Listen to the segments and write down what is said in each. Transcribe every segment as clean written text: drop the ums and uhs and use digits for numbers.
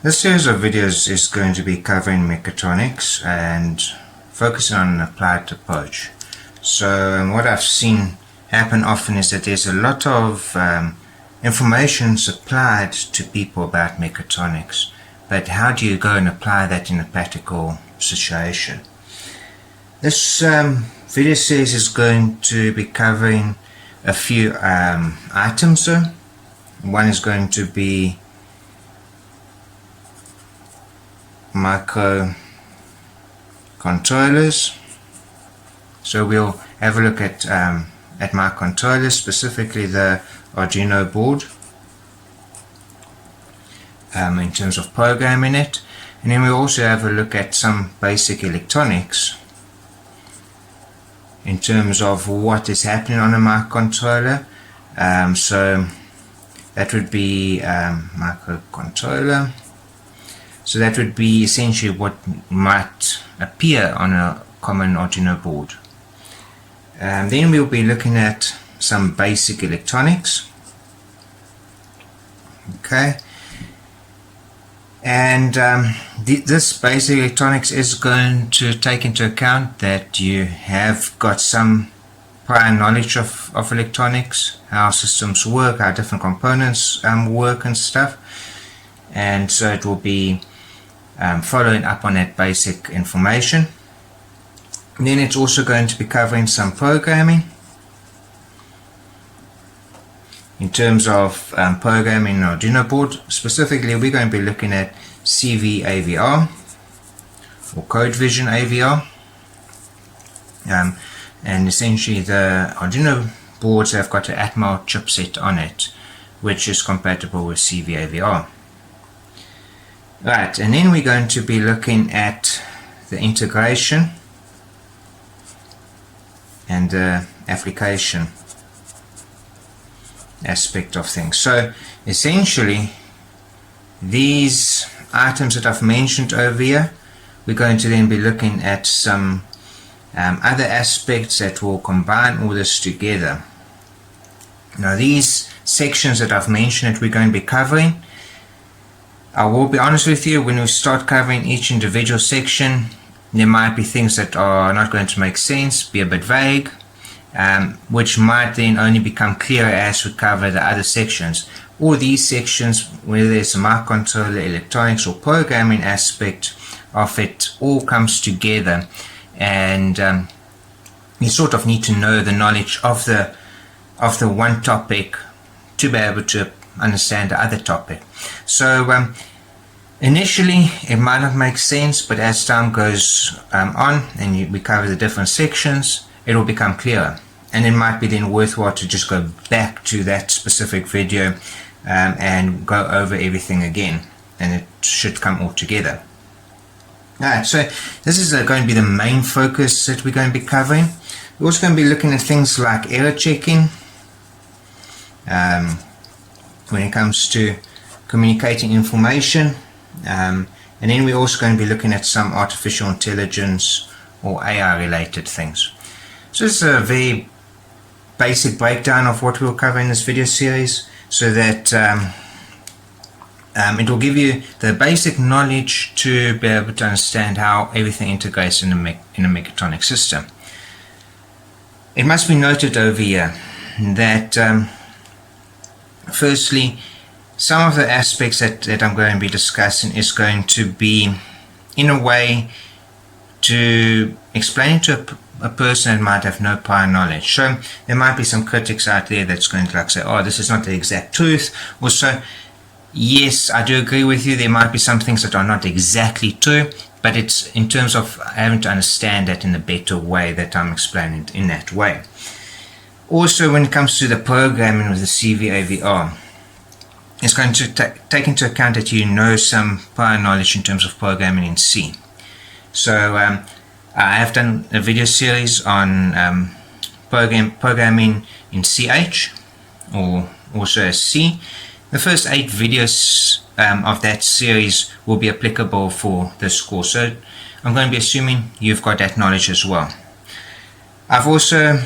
This series of videos is going to be covering mechatronics and focusing on an applied approach. So what I've seen happen often is that there's a lot of information supplied to people about mechatronics, but how do you go and apply that in a practical situation? This video series is going to be covering a few items. One is going to be microcontrollers. So we'll have a look at microcontrollers, specifically the Arduino board, in terms of programming it, and then we'll also have a look at some basic electronics in terms of what is happening on a microcontroller. So that would be microcontroller. So that would be essentially what might appear on a common Arduino board. Then we'll be looking at some basic electronics. Okay. And this basic electronics is going to take into account that you have got some prior knowledge of electronics, how systems work, how different components work and stuff. And so it will be following up on that basic information. And then it's also going to be covering some programming in terms of programming an Arduino board. Specifically, we're going to be looking at CV AVR or Code Vision AVR, and essentially the Arduino boards have got an Atmel chipset on it, which is compatible with CV AVR. Right, and then we're going to be looking at the integration and the application aspect of things. So essentially, these items that I've mentioned over here, we're going to then be looking at some other aspects that will combine all this together. Now, these sections that I've mentioned that we're going to be covering, I will be honest with you, when we start covering each individual section, there might be things that are not going to make sense, be a bit vague, which might then only become clearer as we cover the other sections. All these sections, whether it's a microcontroller, electronics, or programming aspect of it, all comes together, and you sort of need to know the knowledge of the one topic to be able to understand the other topic. So initially it might not make sense, but as time goes on and we cover the different sections, it will become clearer, and it might be then worthwhile to just go back to that specific video and go over everything again, and it should come all together. Alright, so this is going to be the main focus that we're going to be covering. We're also going to be looking at things like error checking when it comes to communicating information, and then we're also going to be looking at some artificial intelligence or AI related things. So this is a very basic breakdown of what we'll cover in this video series, so that it will give you the basic knowledge to be able to understand how everything integrates in a mechatronic system. It must be noted over here that firstly, some of the aspects that I'm going to be discussing is going to be in a way to explain to a person that might have no prior knowledge. So there might be some critics out there that's going to say, oh, this is not the exact truth. Also, yes, I do agree with you, there might be some things that are not exactly true, but it's in terms of having to understand that in a better way that I'm explaining it in that way. Also, when it comes to the programming with the CV AVR, it's going to take into account that you know some prior knowledge in terms of programming in C. So I have done a video series on programming in CH, or also as C. The first 8 videos of that series will be applicable for this course, so I'm going to be assuming you've got that knowledge as well. I've also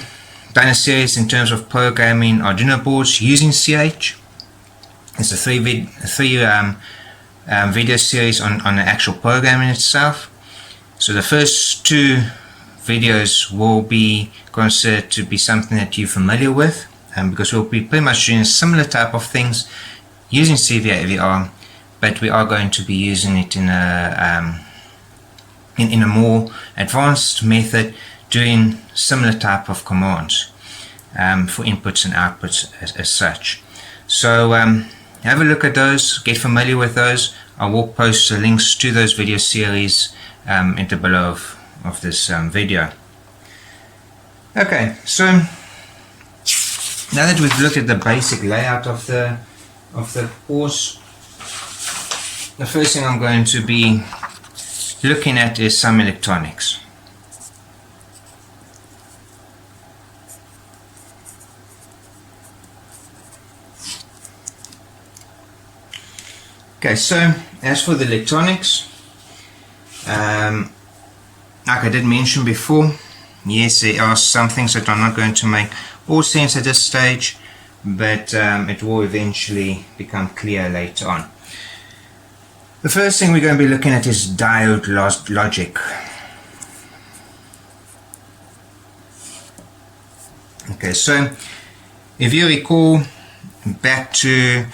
done a series in terms of programming Arduino boards using CH. It's a three video series on the actual program in itself. So the first two videos will be considered to be something that you're familiar with, because we'll be pretty much doing similar type of things using CVR, but we are going to be using it in a more advanced method, doing similar type of commands for inputs and outputs as such. So have a look at those, get familiar with those. I will post the links to those video series in the below of this video. Okay, so now that we've looked at the basic layout of the course, the first thing I'm going to be looking at is some electronics. Okay, so as for the electronics, like I did mention before, yes, there are some things that are not going to make all sense at this stage, but it will eventually become clear later on. The first thing we're going to be looking at is diode logic. Okay, so if you recall back to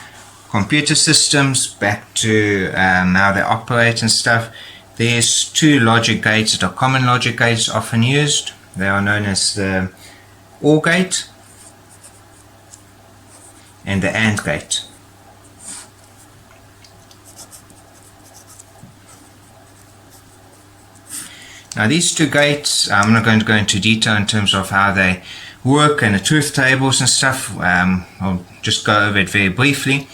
computer systems, back to how they operate and stuff, there's two logic gates that are common logic gates often used. They are known as the OR gate and the AND gate. Now these two gates, I'm not going to go into detail in terms of how they work and the truth tables and stuff. I'll just go over it very briefly.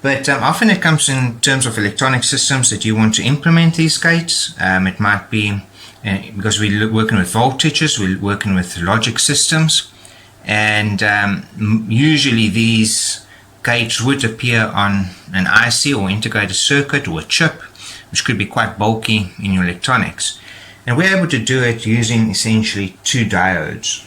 But often it comes in terms of electronic systems that you want to implement these gates. It might be because we're working with voltages, we're working with logic systems, and usually these gates would appear on an IC or integrated circuit or a chip, which could be quite bulky in your electronics. And we're able to do it using essentially two diodes.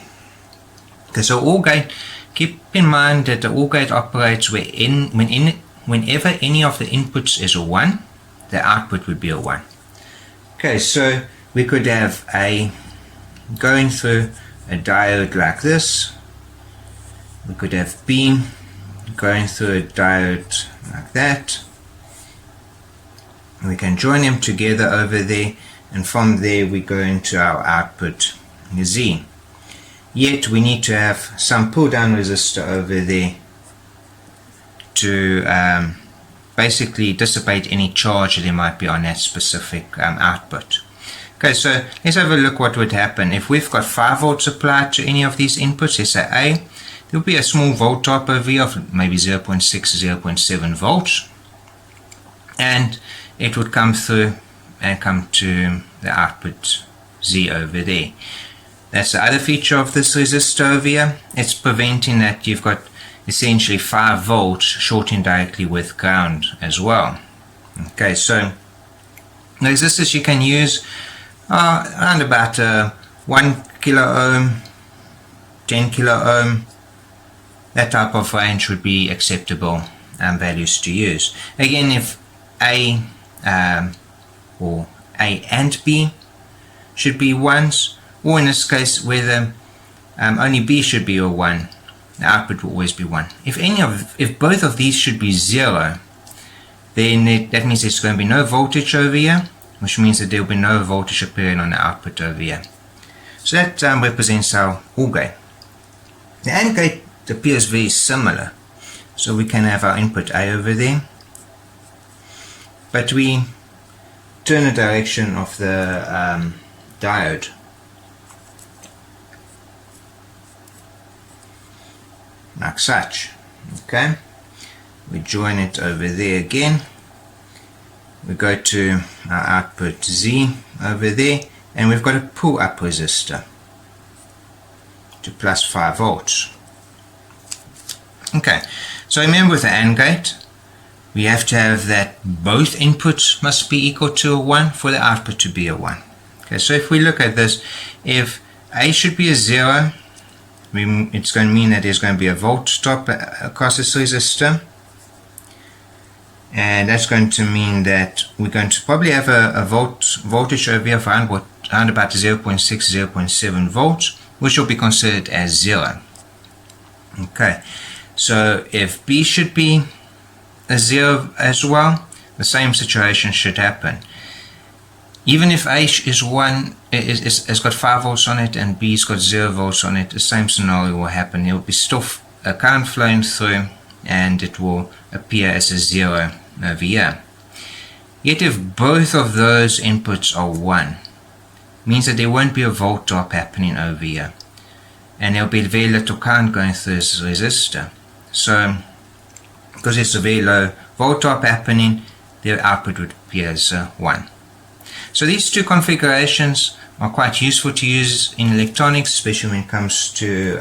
Okay, so OR gate, keep in mind that the OR gate operates whenever any of the inputs is a 1, the output would be a 1. Okay, so we could have A going through a diode like this. We could have B going through a diode like that. We can join them together over there, and from there we go into our output Z. Yet we need to have some pull down resistor over there to basically dissipate any charge that there might be on that specific output. Okay, so let's have a look what would happen if we've got 5 volts applied to any of these inputs. Let's say A, there will be a small volt drop over here of maybe 0.6 or 0.7 volts, and it would come through and come to the output Z over there. That's the other feature of this resistor over here. It's preventing that you've got essentially 5 volts shorting directly with ground as well. Okay, so the resistors you can use are around about 1 kilo ohm, 10 kilo ohm. That type of range would be acceptable values to use. Again, if A or A and B should be 1s, or in this case whether only B should be a 1, the output will always be 1. If both of these should be 0, then that means there's going to be no voltage over here, which means that there will be no voltage appearing on the output over here. So that represents our OR gate. The AND gate appears very similar. So we can have our input A over there, but we turn the direction of the diode. Like such. Okay, we join it over there again. We go to our output Z over there, and we've got a pull up resistor to plus 5 volts. Okay, so remember with the AND gate, we have to have that both inputs must be equal to a 1 for the output to be a 1. Okay, so if we look at this, if A should be a 0, it's going to mean that there's going to be a volt drop across this resistor, and that's going to mean that we're going to probably have a voltage over here of around about 0.6, 0.7 volts, which will be considered as 0. Okay, so if B should be a 0 as well, the same situation should happen. Even if A is 1, has got 5 volts on it, and B's got 0 volts on it, the same scenario will happen. There will be still a current flowing through, and it will appear as a 0 over here. Yet if both of those inputs are 1, means that there won't be a volt drop happening over here, and there will be very little current going through this resistor. So, because it's a very low volt drop happening, their output would appear as 1. So these two configurations are quite useful to use in electronics, especially when it comes to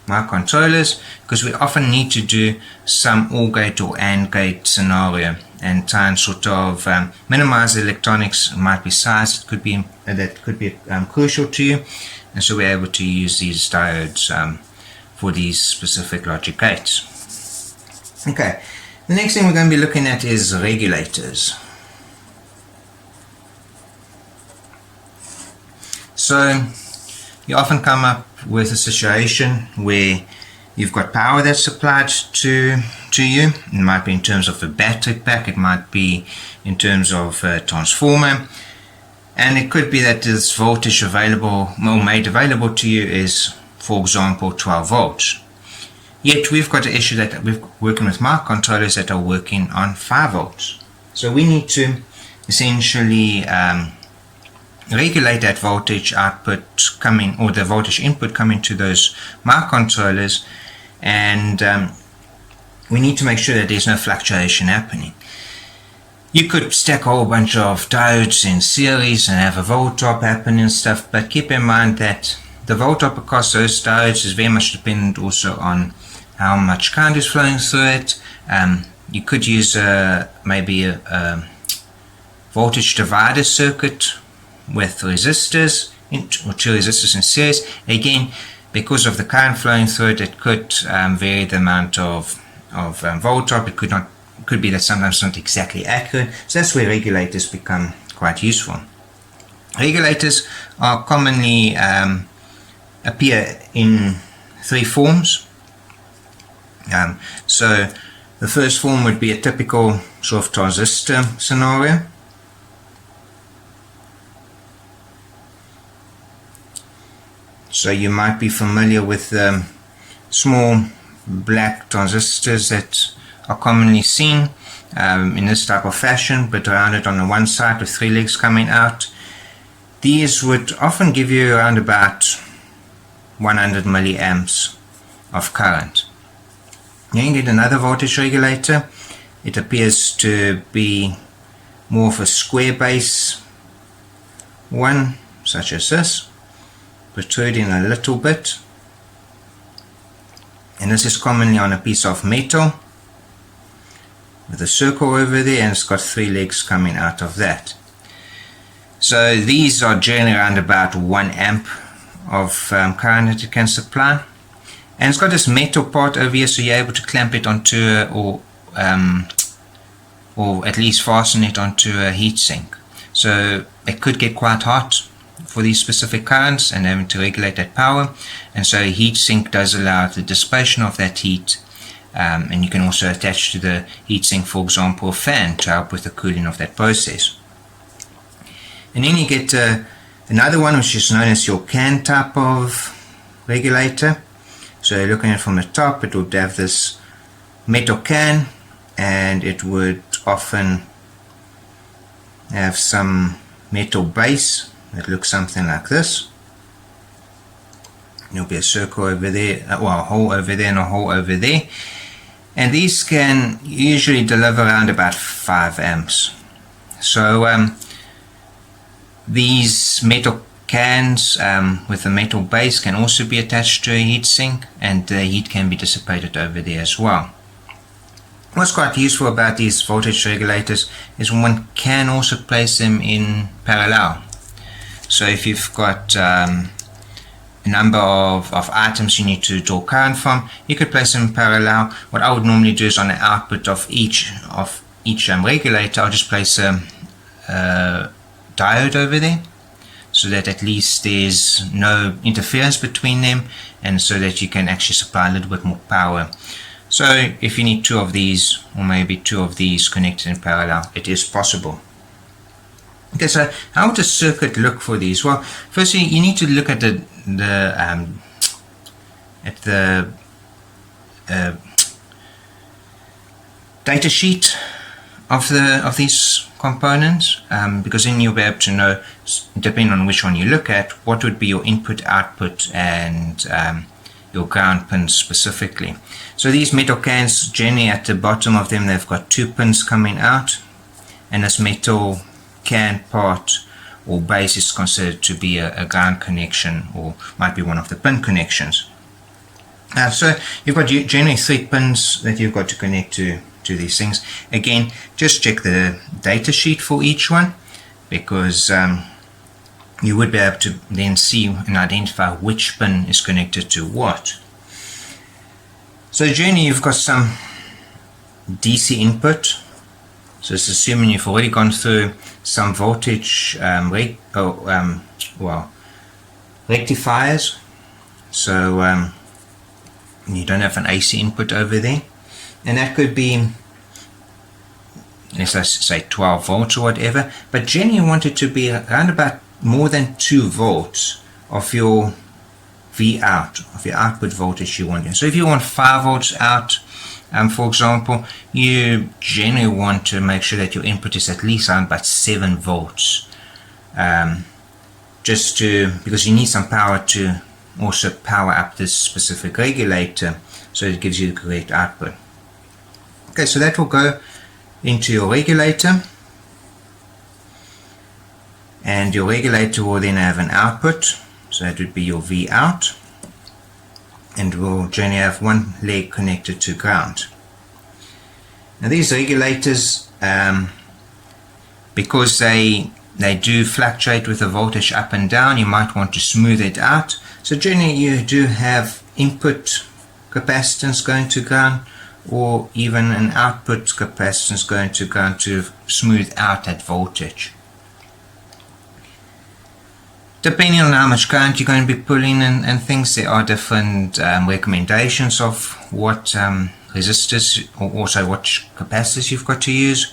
microcontrollers, because we often need to do some OR gate or AND gate scenario and try and sort of minimize the electronics. It might be size that could be crucial to you, and so we're able to use these diodes for these specific logic gates. Okay, the next thing we're going to be looking at is regulators. So you often come up with a situation where you've got power that's supplied to you. It might be in terms of a battery pack, it might be in terms of a transformer, and it could be that this voltage available or made available to you is, for example, 12 volts. Yet we've got an issue that we're working with microcontrollers that are working on 5 volts. So we need to essentially regulate that voltage output coming, or the voltage input coming to those microcontrollers, and we need to make sure that there's no fluctuation happening. You could stack a whole bunch of diodes in series and have a volt drop happening and stuff, but keep in mind that the volt drop across those diodes is very much dependent also on how much current is flowing through it. You could use maybe a voltage divider circuit with resistors, or 2 resistors in series. Again, because of the current flowing through it, it could vary the amount of volt drop. It could be that sometimes it's not exactly accurate. So that's where regulators become quite useful. Regulators are commonly appear in 3 forms. So the first form would be a typical sort of transistor scenario. So you might be familiar with small black transistors that are commonly seen in this type of fashion, but rounded on the one side with 3 legs coming out. These would often give you around about 100 milliamps of current. Then you get another voltage regulator. It appears to be more of a square base one, such as this, protruding a little bit, and this is commonly on a piece of metal with a circle over there, and it's got 3 legs coming out of that. So these are generally around about 1 amp of current that you can supply, and it's got this metal part over here, so you're able to clamp it onto or at least fasten it onto a heatsink. So it could get quite hot for these specific currents and having to regulate that power, and so a heatsink does allow the dissipation of that heat, and you can also attach to the heatsink, for example, a fan to help with the cooling of that process. And then you get another one, which is known as your can type of regulator. So looking at it from the top, it would have this metal can, and it would often have some metal base that looks something like this. There'll be a circle over there, well, a hole over there and a hole over there, and these can usually deliver around about 5 amps. So these metal cans with a metal base can also be attached to a heatsink, and the heat can be dissipated over there as well. What's quite useful about these voltage regulators is one can also place them in parallel. So if you've got a number of items you need to draw current from, you could place them in parallel. What I would normally do is on the output of each of each regulator, I'll just place a diode over there, so that at least there's no interference between them, and so that you can actually supply a little bit more power. So if you need two of these, or maybe two of these connected in parallel, it is possible. Okay, so how would a circuit look for these? Well, firstly, you need to look at the data sheet of these components, because then you'll be able to know, depending on which one you look at, what would be your input, output, and your ground pins specifically. So these metal cans, generally at the bottom of them, they've got 2 pins coming out, and this metal can part or base is considered to be a ground connection, or might be one of the pin connections. So you've got generally 3 pins that you've got to connect to these things. Again, just check the data sheet for each one, because you would be able to then see and identify which pin is connected to what. So generally you've got some DC input, so it's assuming you've already gone through some voltage rectifiers, so you don't have an AC input over there, and that could be, let's say 12 volts or whatever, but generally you want it to be around about more than 2 volts of your V out, of your output voltage you want. So if you want 5 volts out, for example, you generally want to make sure that your input is at least around about 7 volts, because you need some power to also power up this specific regulator, so it gives you the correct output. Okay, so that will go into your regulator, and your regulator will then have an output, so that would be your V out, and will generally have one leg connected to ground. Now these regulators, because they do fluctuate with the voltage up and down, you might want to smooth it out. So generally you do have input capacitance going to ground, or even an output capacitance going to ground to smooth out that voltage. Depending on how much current you're going to be pulling and things, there are different recommendations of what resistors, or also what capacitors you've got to use.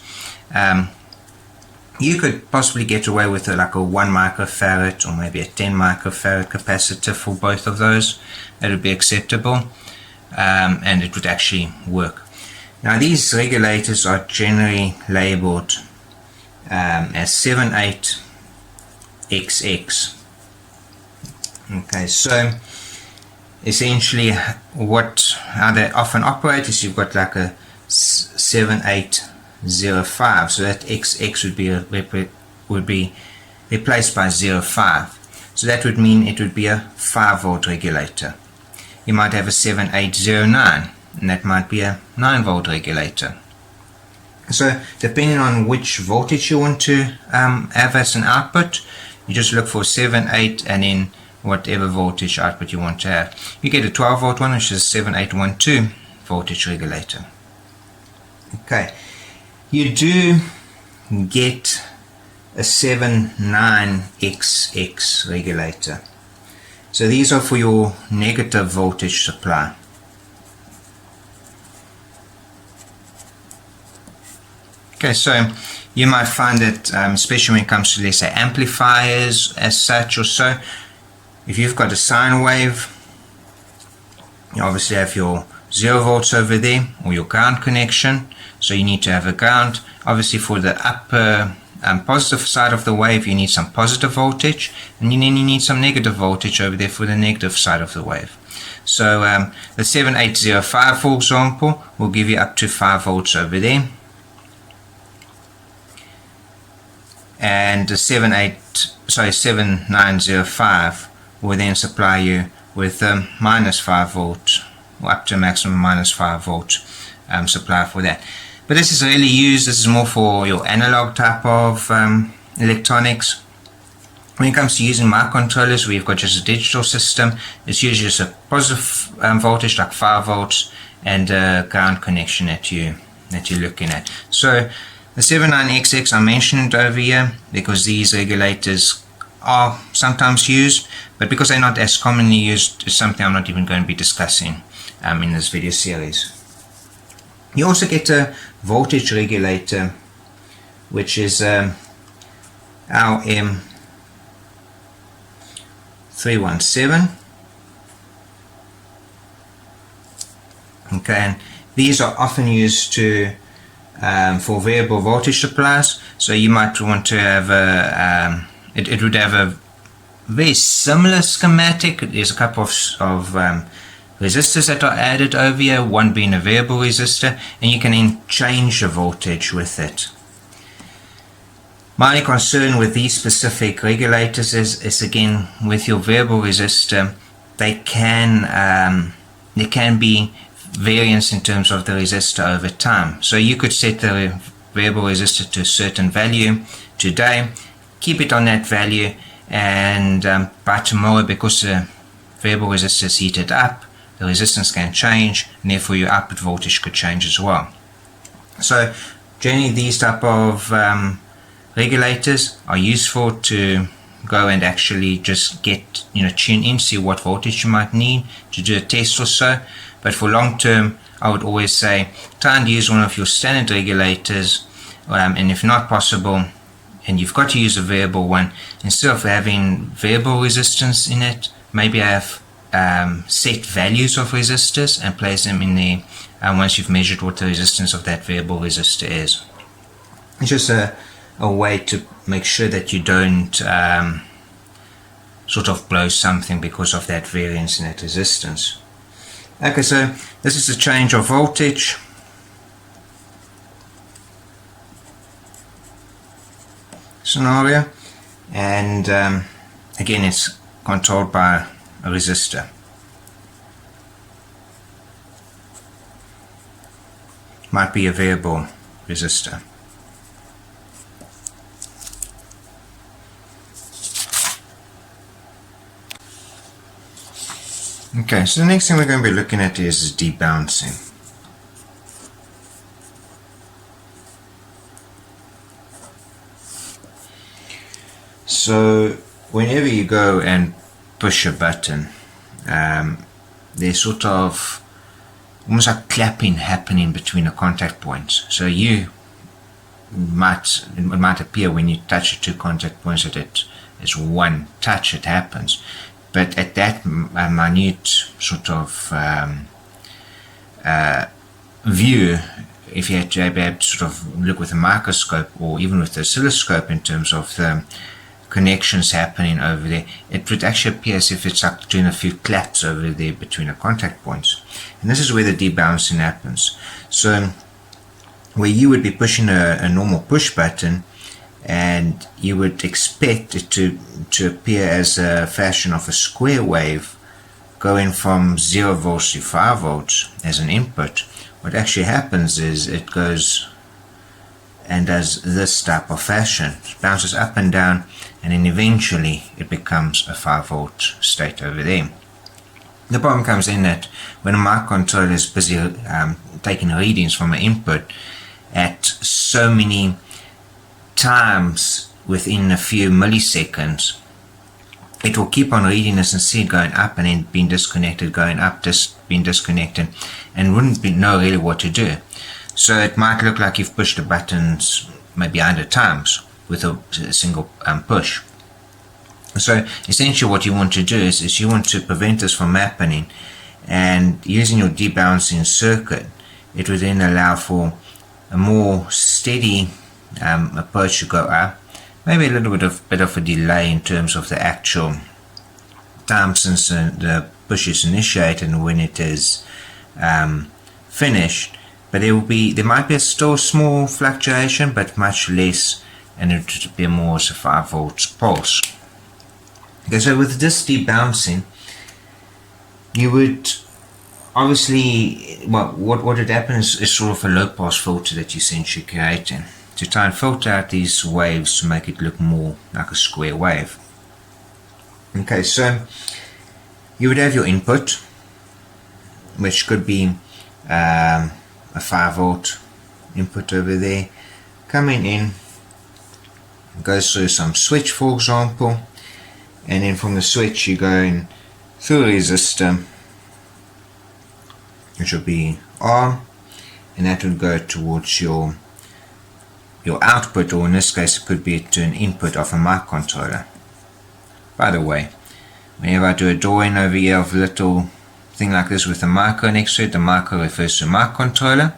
You could possibly get away with like a 1 microfarad or maybe a 10 microfarad capacitor for both of those. That would be acceptable, and it would actually work. Now these regulators are generally labeled as 78XX. Okay, so essentially how they often operate is you've got like a 7805, so that XX would be replaced by 05. So that would mean it would be a 5 volt regulator. You might have a 7809, and that might be a 9 volt regulator. So depending on which voltage you want to have as an output, you just look for 7, 8, and then whatever voltage output you want to have. You get a 12 volt one, which is 7812 voltage regulator. Okay, you do get a 79XX regulator. So these are for your negative voltage supply. Okay, so you might find that, especially when it comes to, let's say, amplifiers as such or so, if you've got a sine wave, you obviously have your 0 volts over there, or your ground connection, so you need to have a ground. Obviously for the upper positive side of the wave, you need some positive voltage, and then you need some negative voltage over there for the negative side of the wave. So the 7805, for example, will give you up to 5 volts over there, and the 7905 will then supply you with minus 5 volt, or up to a maximum minus 5 volt supply for that. But this is really used, this is more for your analog type of electronics. When it comes to using microcontrollers, we've got just a digital system. It's usually just a positive voltage like 5 volts and a ground connection that you that you're looking at. So the 79XX I mentioned over here because these regulators are sometimes used, but because they're not as commonly used, it's something I'm not even going to be discussing in this video series. You also get a voltage regulator, which is LM317. Okay, and these are often used to for variable voltage supplies. So you might want to have a it would have a very similar schematic. There's a couple of resistors that are added over here, one being a variable resistor, and you can then change the voltage with it. My only concern with these specific regulators is again with your variable resistor, there can be variance in terms of the resistor over time. So you could set the variable resistor to a certain value today, keep it on that value, and by tomorrow, because the variable resistor is heated up, the resistance can change, and therefore your output voltage could change as well. So generally these type of regulators are useful to go and actually just get, tune in, see what voltage you might need to do a test or so. But for long term, I would always say try and use one of your standard regulators, and if not possible, and you've got to use a variable one, instead of having variable resistance in it, maybe have set values of resistors and place them in there once you've measured what the resistance of that variable resistor is. It's just a way to make sure that you don't sort of blow something because of that variance in that resistance. Okay, so this is the change of voltage. Scenario, and again it's controlled by a resistor. Might be a variable resistor. Okay, so the next thing we're going to be looking at is debouncing. So whenever you go and push a button, there's sort of almost like clapping happening between the contact points. So it might appear when you touch the two contact points that it is one touch, it happens. But at that minute sort of view, if you had to be able to sort of look with a microscope or even with the oscilloscope in terms of the connections happening over there, it would actually appear as if it's like doing a few claps over there between the contact points. And this is where the debouncing happens. So where you would be pushing a normal push button, and you would expect it to appear as a fashion of a square wave going from 0 volts to 5 volts as an input. What actually happens is it goes and does this type of fashion. It bounces up and down, and then eventually it becomes a 5 volt state over there. The problem comes in that when a microcontroller is busy taking readings from an input at so many times within a few milliseconds, it will keep on reading this and see it going up and then being disconnected, going up, being disconnected, and wouldn't know really what to do. So it might look like you've pushed the buttons maybe 100 times with a single push. So essentially what you want to do is you want to prevent this from happening, and using your debouncing circuit, it would then allow for a more steady approach to go up, maybe a little bit of a delay in terms of the actual time since the push is initiated and when it is finished, but there might be still a small fluctuation, but much less, and it would be more as a 5 volts pulse. Okay, so with this debouncing, you would obviously, what would happen is sort of a low pass filter that you're essentially creating to try and filter out these waves to make it look more like a square wave. Okay, so you would have your input, which could be a 5 volt input over there, coming in, goes through some switch, for example, and then from the switch you go in through a resistor, which will be R, and that would go towards your output, or in this case it could be to an input of a microcontroller. By the way, whenever I do a drawing over here of a little thing like this with a micro next to it, the micro refers to a microcontroller,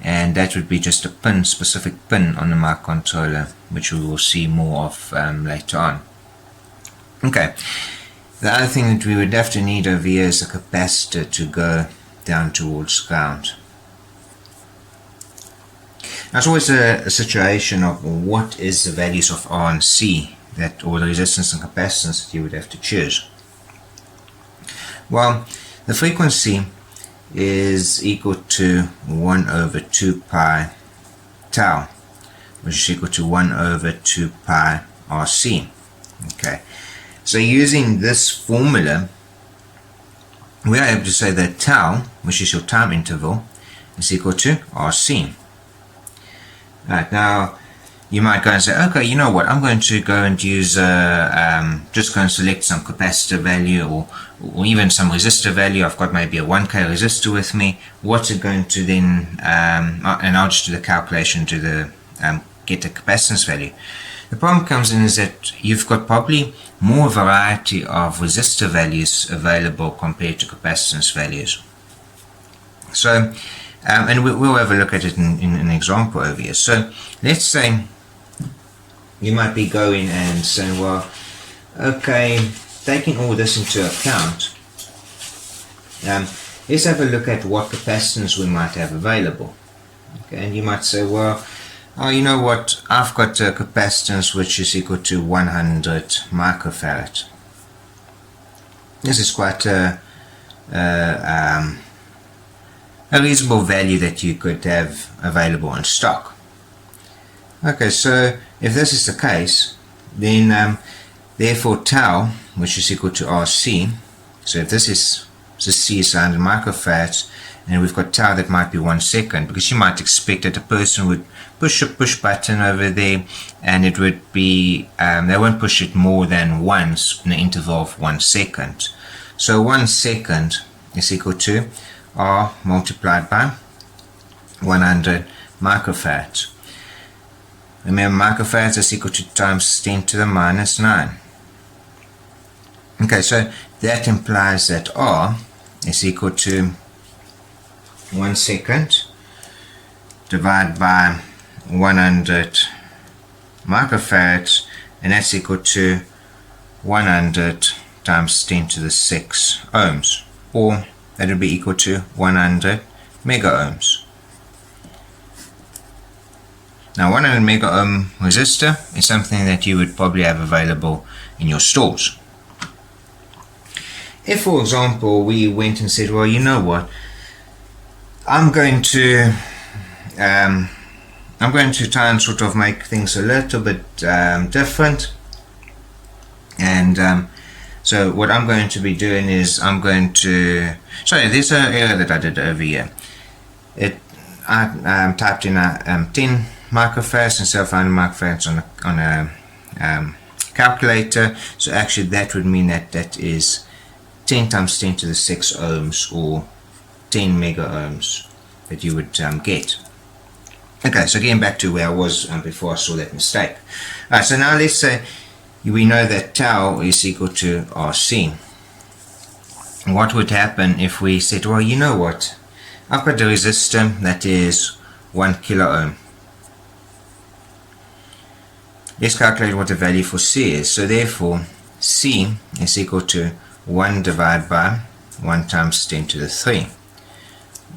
and that would be just a pin, specific pin on the microcontroller, which we will see more of later on. Okay, the other thing that we would have to need over here is a capacitor to go down towards ground. Now it's always a situation of what is the values of R and C, or the resistance and capacitance that you would have to choose. Well, the frequency is equal to 1 over 2 pi tau, which is equal to 1 over 2 pi RC. Okay, so using this formula, we are able to say that tau, which is your time interval, is equal to RC. Right, now you might go and say, okay, you know what, I'm going to go and use just go and select some capacitor value or even some resistor value. I've got maybe a 1K resistor with me. What's it going to then, and I'll just do the calculation to the get the capacitance value. The problem comes in is that you've got probably more variety of resistor values available compared to capacitance values. So, and we'll have a look at it in an example over here. So let's say you might be going and saying, well, okay, taking all this into account, let's have a look at what capacitance we might have available. Okay, and you might say, well, oh, you know what, I've got a capacitance which is equal to 100 microfarad. This is quite a reasonable value that you could have available in stock. Okay, so if this is the case, then therefore tau, which is equal to RC, so if this is C is 100 microfarads, and we've got tau that might be 1 second, because you might expect that a person would push a push button over there, and it would be, they won't push it more than once in an interval of 1 second. So 1 second is equal to R multiplied by 100 microfarads. Remember, microfarads is equal to times 10 to the minus 9. Okay, so that implies that R is equal to 1 second divided by 100 microfarads, and that's equal to 100 times 10 to the 6 ohms, or that would be equal to 100 mega ohms. Now 100 mega ohm resistor is something that you would probably have available in your stores. If, for example, we went and said, well, you know what, I'm going to try and sort of make things a little bit different, and so what I'm going to be doing is I'm going to, sorry, there's an error that I did over here. I typed in 10 microfarads instead of 100 microfarads on a calculator, so actually that would mean that that is 10 times 10 to the 6 ohms, or 10 mega ohms that you would get. Okay, so getting back to where I was before I saw that mistake. Alright, so now let's say we know that tau is equal to RC. What would happen if we said, well, you know what, I've got a resistor that is 1 kilo ohm. Let's calculate what the value for C is. So therefore C is equal to 1 divided by 1 times 10 to the 3,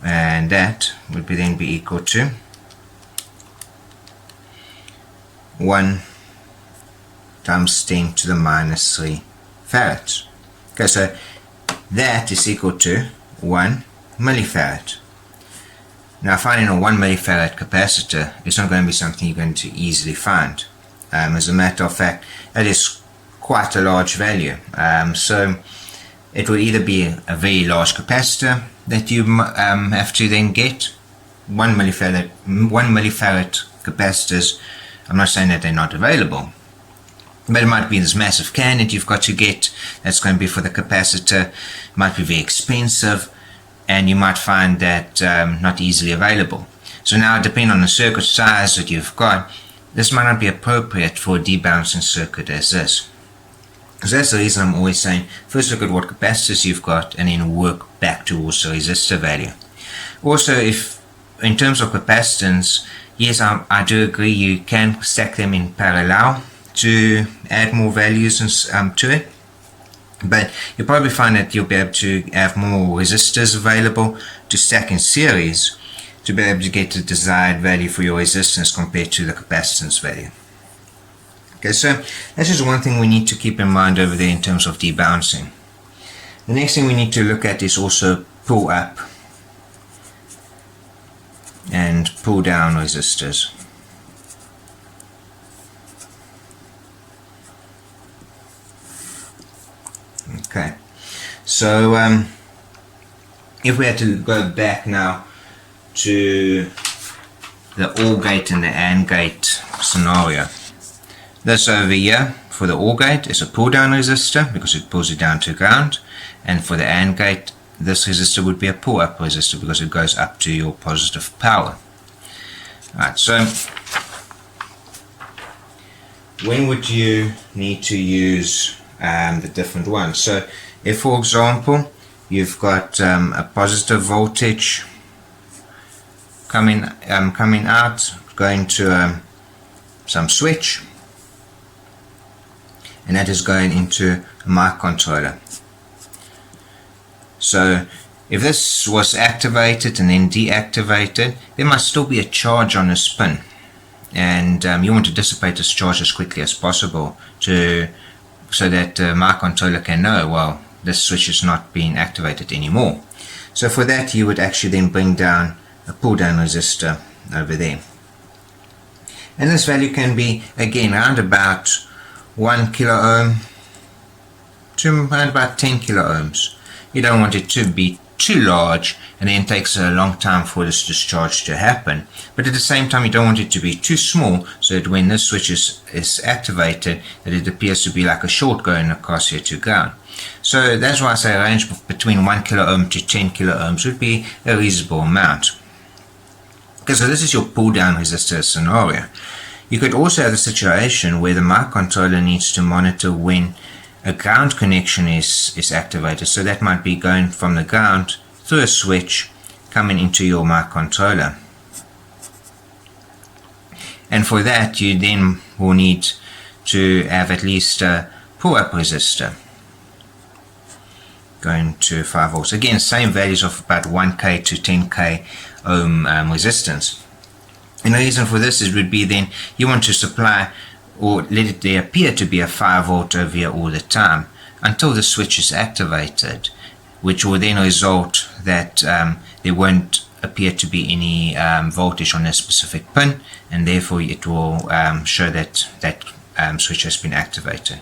and that would then be equal to 1 times 10 to the minus 3 farads. Okay, so that is equal to 1 millifarad. Now, finding a 1 millifarad capacitor is not going to be something you're going to easily find. As a matter of fact, that is quite a large value. So it will either be a very large capacitor that you have to then get, 1 millifarad capacitors, I'm not saying that they're not available, but it might be this massive can that you've got to get, that's going to be for the capacitor. It might be very expensive, and you might find that not easily available. So now, depending on the circuit size that you've got, this might not be appropriate for a debalancing circuit as this. So that's the reason I'm always saying, first look at what capacitors you've got and then work back towards the resistor value. Also, if in terms of capacitance, yes, I do agree you can stack them in parallel to add more values to it, but you'll probably find that you'll be able to have more resistors available to stack in series to be able to get the desired value for your resistance compared to the capacitance value. Okay, so that's just one thing we need to keep in mind over there in terms of debalancing. The next thing we need to look at is also pull up and pull down resistors. Okay, so if we had to go back now to the OR gate and the AND gate scenario, this over here for the OR gate is a pull down resistor because it pulls it down to ground, and for the AND gate this resistor would be a pull up resistor because it goes up to your positive power. Alright, so when would you need to use the different ones? So if, for example, you've got a positive voltage coming out, going to some switch, and that is going into a microcontroller. So if this was activated and then deactivated, there must still be a charge on this pin, and you want to dissipate this charge as quickly as possible so that the microcontroller can know, well, this switch is not being activated anymore. So for that you would actually then bring down a pull down resistor over there, and this value can be again around about 1 kilo ohm to around about 10 kilo ohms. You don't want it to be too large and then it takes a long time for this discharge to happen, but at the same time you don't want it to be too small so that when this switch is activated that it appears to be like a short going across here to ground. So that's why I say a range between 1 kilo ohm to 10 kilo ohms would be a reasonable amount. Okay, so this is your pull down resistor scenario. You could also have a situation where the microcontroller needs to monitor when a ground connection is activated. So that might be going from the ground through a switch coming into your microcontroller. And for that you then will need to have at least a pull-up resistor going to 5 volts. Again, same values of about 1k to 10k ohm resistance. And the reason for this would be then you want to supply or let it there appear to be a 5 volt over here all the time until the switch is activated, which will then result that there won't appear to be any voltage on a specific pin, and therefore it will show that that switch has been activated.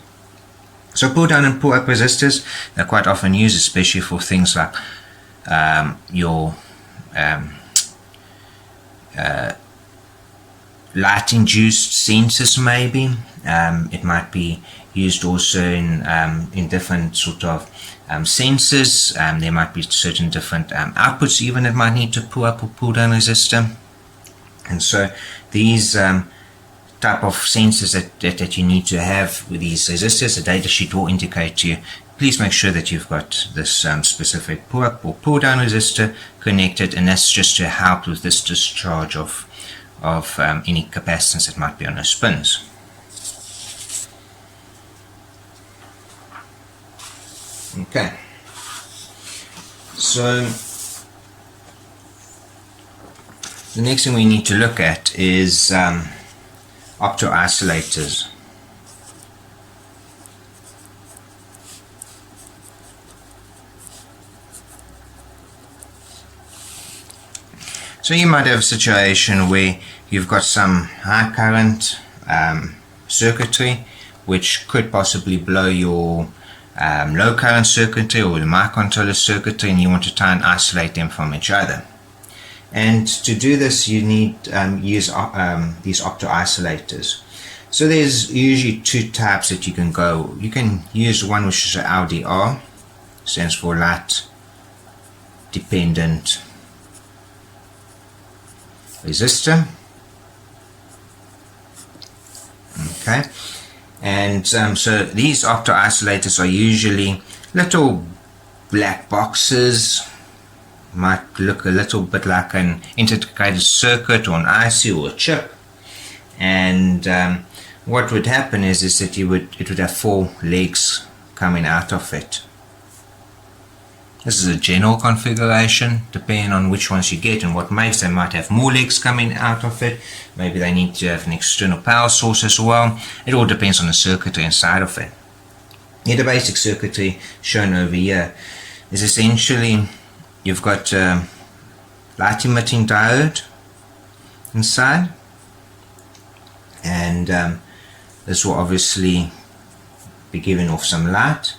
So pull down and pull up resistors are quite often used, especially for things like your light induced sensors maybe. It might be used also in different sort of sensors. There might be certain different outputs even that might need to pull up or pull down resistor. And so these type of sensors that you need to have with these resistors, the data sheet will indicate to you, please make sure that you've got this specific pull up or pull down resistor connected, and that's just to help with this discharge of any capacitance that might be on those pins. Okay, so the next thing we need to look at is Opto Isolators. So you might have a situation where you've got some high current circuitry which could possibly blow your low current circuitry or the microcontroller circuitry, and you want to try and isolate them from each other. And to do this, you need use these Opto Isolators. So there's usually two types that you can go. You can use one which is an LDR, stands for light dependent resistor. Okay, and so these Opto Isolators are usually little black boxes. Might look a little bit like an integrated circuit or an IC or a chip, and what would happen is that it would have 4 legs coming out of it. This is a general configuration, depending on which ones you get and what makes. They might have more legs coming out of it. Maybe they need to have an external power source as well. It all depends on the circuitry inside of it. Here, the basic circuitry shown over here is essentially you've got a light emitting diode inside, and this will obviously be giving off some light.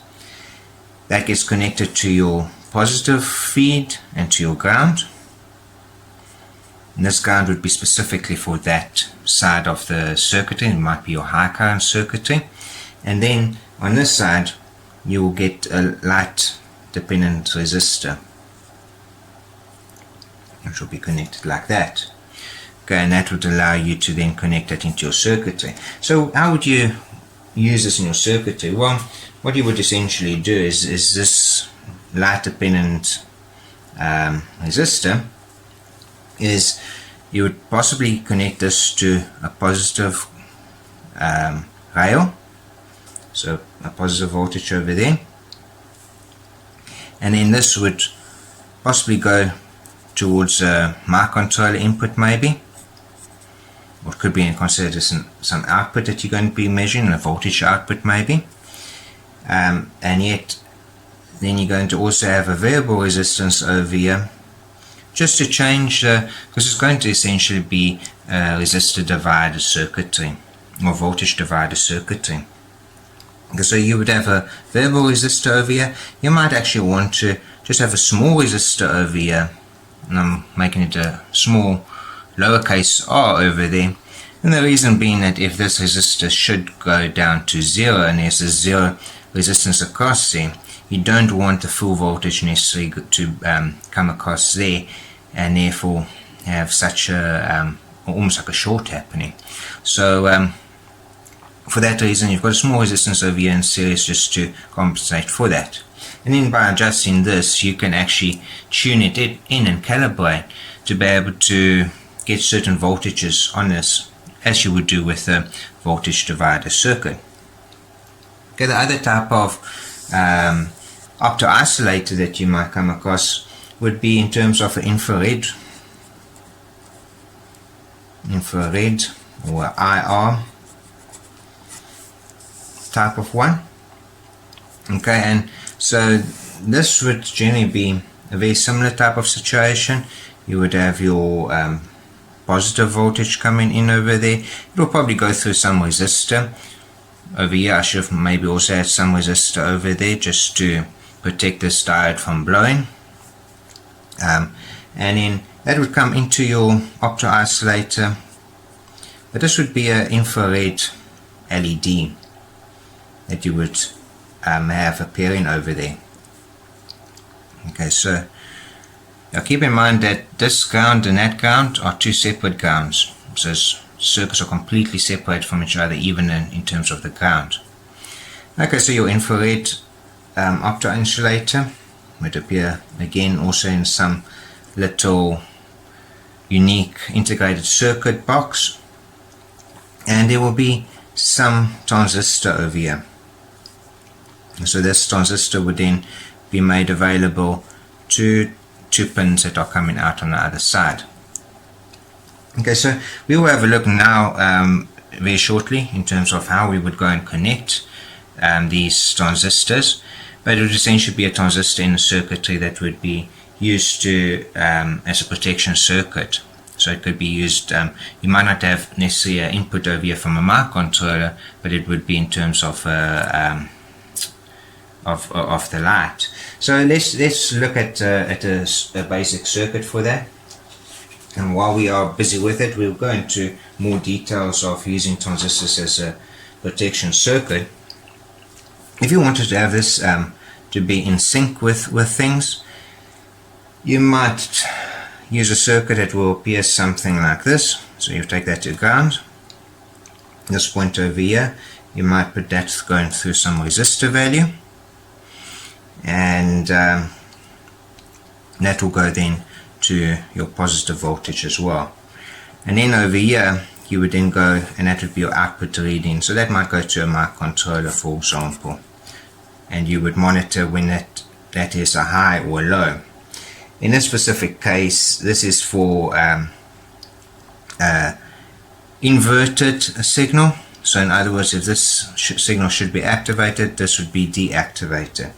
That gets connected to your positive feed and to your ground. And this ground would be specifically for that side of the circuitry. It might be your high current circuitry. And then on this side, you will get a light dependent resistor, which will be connected like that. Okay, and that would allow you to then connect that into your circuitry. So how would you use this in your circuitry? Well, what you would essentially do is this light dependent resistor is you would possibly connect this to a positive rail, so a positive voltage over there, and then this would possibly go towards a microcontroller input maybe, or it could be considered as some output that you're going to be measuring, a voltage output maybe, and yet then you're going to also have a variable resistance over here, just to change, because it's going to essentially be a resistor divider circuitry or voltage divider circuitry. Okay, so you would have a variable resistor over here. You might actually want to just have a small resistor over here, and I'm making it a small lowercase r over there, and the reason being that if this resistor should go down to 0 and there's a 0 resistance across there, you don't want the full voltage necessarily to come across there, and therefore have such a almost like a short happening. So for that reason, you've got a small resistance over here in series just to compensate for that. And then by adjusting this, you can actually tune it in and calibrate to be able to get certain voltages on this, as you would do with a voltage divider circuit. Okay, the other type of Opto Isolator that you might come across would be in terms of an infrared or IR type of one. Okay, and so this would generally be a very similar type of situation. You would have your positive voltage coming in over there. It will probably go through some resistor over here. I should have maybe also had some resistor over there just to protect this diode from blowing, and then that would come into your Opto Isolator, but this would be an infrared LED that you would have appearing over there. Okay, so now keep in mind that this ground and that ground are two separate grounds, so circuits are completely separate from each other, even in terms of the ground. Okay, so your infrared Opto Insulator would appear again also in some little unique integrated circuit box, and there will be some transistor over here. So this transistor would then be made available to 2 pins that are coming out on the other side. Okay, so we will have a look now very shortly in terms of how we would go and connect these transistors, but it would essentially be a transistor in the circuitry that would be used to as a protection circuit. So it could be used, you might not have necessarily an input over here from a microcontroller, but it would be in terms of the light. So let's look at a basic circuit for that. And while we are busy with it, we'll go into more details of using transistors as a protection circuit. If you wanted to have this to be in sync with things, you might use a circuit that will appear something like this. So you take that to ground. This point over here, you might put that going through some resistor value, and that will go then to your positive voltage as well. And then over here you would then go, and that would be your output reading. So that might go to a microcontroller, for example, and you would monitor when that is a high or low. In this specific case, this is for inverted signal. So in other words, if this signal should be activated, this would be deactivated.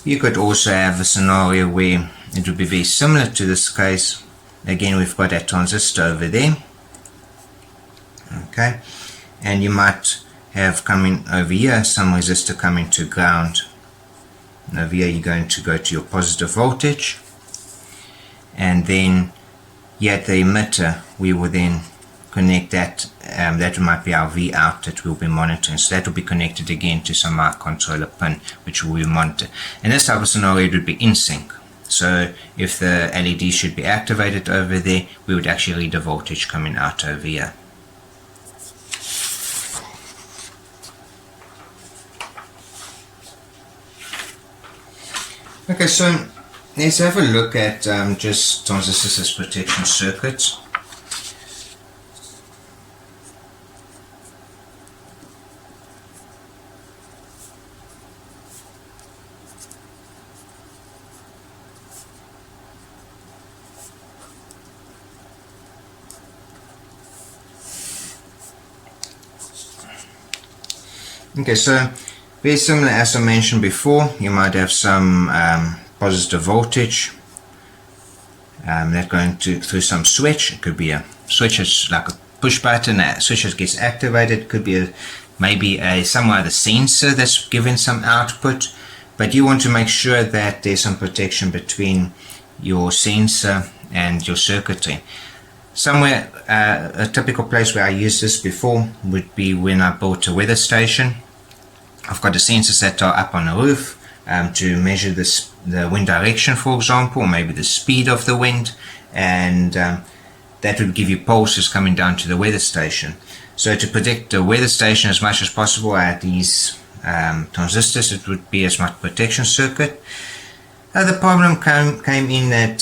You could also have a scenario where it would be very similar to this case. Again, we've got that transistor over there. Okay, and you might have coming over here some resistor coming to ground. And over here you're going to go to your positive voltage, and then here at the emitter we will then connect that. That might be our V out that we'll be monitoring. So that will be connected again to some microcontroller pin which we will monitor. In this type of scenario it would be in sync. So if the LED should be activated over there, we would actually read the voltage coming out over here. Okay, so let's have a look at just transistors as protection circuits. Okay, so very similar as I mentioned before, you might have some positive voltage that going through some switch. It could be a switch that's like a push button, a switch that gets activated. It could be maybe some other sensor that's giving some output, but you want to make sure that there's some protection between your sensor and your circuitry. Somewhere, a typical place where I used this before would be when I bought a weather station. I've got the sensors that are up on the roof to measure the wind direction, for example, or maybe the speed of the wind, and that would give you pulses coming down to the weather station. So to protect the weather station as much as possible, I had these transistors. It would be as much protection circuit. The problem came in that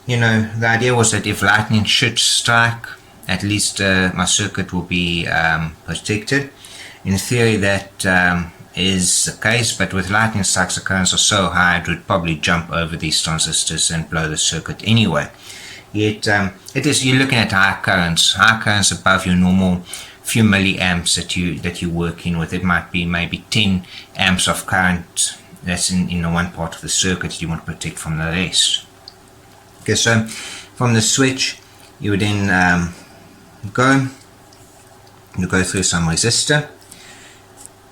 the idea was that if lightning should strike, at least my circuit will be protected. In theory that is the case, but with lightning strikes the currents are so high it would probably jump over these transistors and blow the circuit anyway. Yet you're looking at high currents above your normal few milliamps that you're working with. It might be maybe 10 amps of current that's in the one part of the circuit that you want to protect from the rest. Okay, so from the switch you would then go through some resistor.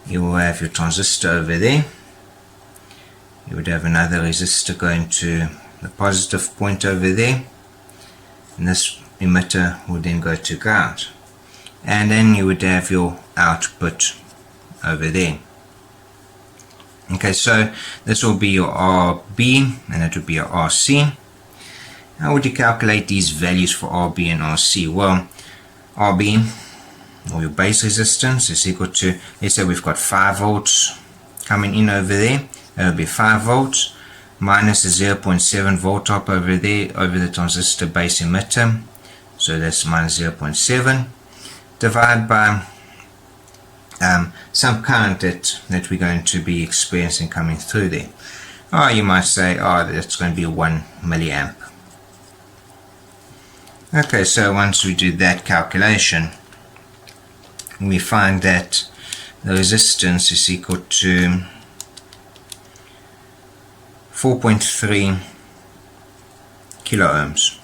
You will have your transistor over there. You would have another resistor going to the positive point over there, and this emitter will then go to ground, and then you would have your output over there. Okay, so this will be your RB and it will be your RC. How would you calculate these values for RB and RC? Well, RB, or your base resistance, is equal to, let's say we've got 5 volts coming in over there. That would be 5 volts minus the 0.7 volt drop over there over the transistor base emitter, so that's minus 0.7, divided by some current that we're going to be experiencing coming through there. Or you might say, that's going to be 1 milliamp. Okay, so once we do that calculation, we find that the resistance is equal to 4.3 kilo ohms.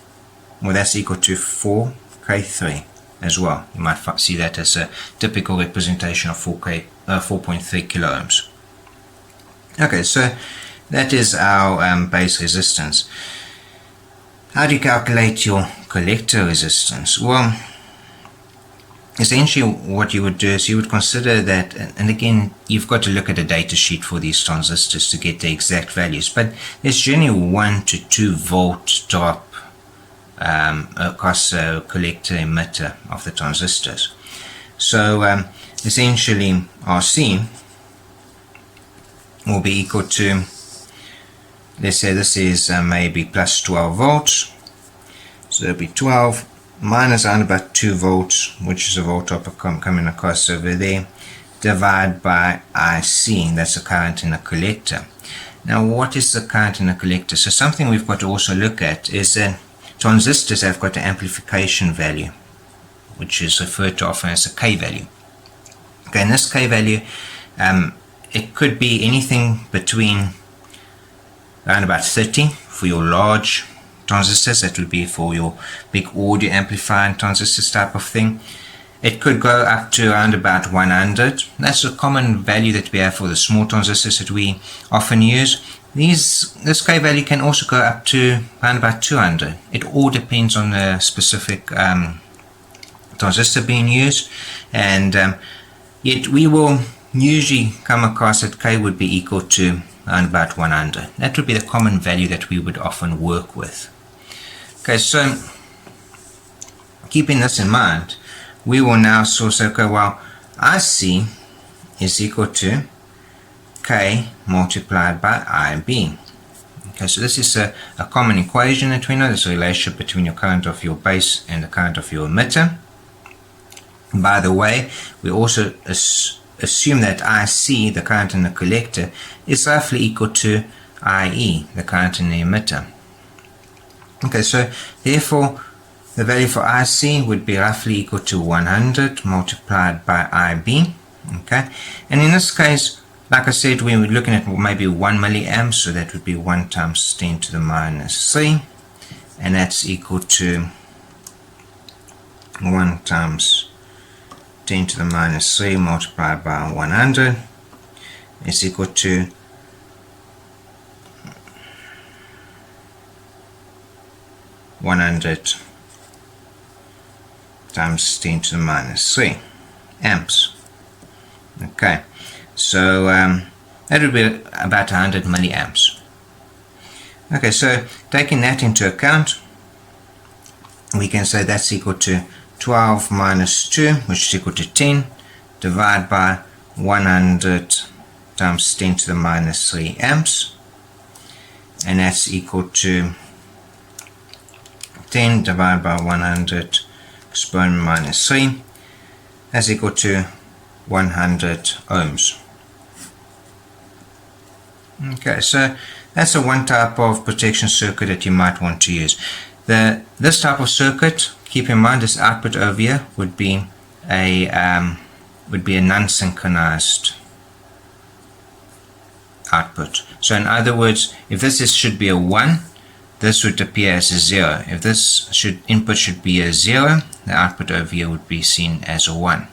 Well, that's equal to 4K3 as well. You might see that as a typical representation of 4.3 kilo ohms. Okay, so that is our base resistance. How do you calculate your collector resistance? Well, essentially what you would do is you would consider that, and again, you've got to look at a data sheet for these transistors to get the exact values, but there's generally 1 to 2 volt drop across the collector emitter of the transistors. So essentially RC will be equal to, let's say this is maybe plus 12 volts, so it'll be 12 minus around about 2 volts, which is a volt drop coming across over there, divided by IC, that's the current in the collector. Now what is the current in the collector? So something we've got to also look at is that transistors have got an amplification value, which is referred to often as a K value. Okay, and this K value, it could be anything between around about 30 for your large transistors, that would be for your big audio amplifying transistors type of thing. It could go up to around about 100. That's a common value that we have for the small transistors that we often use. This K value can also go up to around about 200. It all depends on the specific transistor being used, and yet we will usually come across that K would be equal to around about 100. That would be the common value that we would often work with. Okay, so keeping this in mind, we will now say, okay, well, IC is equal to K multiplied by IB. Okay, so this is a common equation that we know. There's a relationship between your current of your base and the current of your emitter. By the way, we also assume that IC, the current in the collector, is roughly equal to IE, the current in the emitter. Okay, so therefore the value for IC would be roughly equal to 100 multiplied by IB. Okay, and in this case, like I said, we were looking at maybe 1 milliamp, so that would be 1 times 10 to the minus 3, and that's equal to 1 times 10 to the minus 3 multiplied by 100 is equal to 100 times 10 to the minus 3 amps. Okay, so that would be about 100 milliamps. Okay, so taking that into account, we can say that's equal to 12 minus 2, which is equal to 10, divided by 100 times 10 to the minus 3 amps, and that's equal to 10 divided by 100 exponent minus 3, that's equal to 100 ohms. Okay, so that's the one type of protection circuit that you might want to use. This type of circuit, keep in mind, this output over here would be a non-synchronized output. So in other words, if this should be a 1, this would appear as a 0. If this input should be a 0, the output over here would be seen as a 1.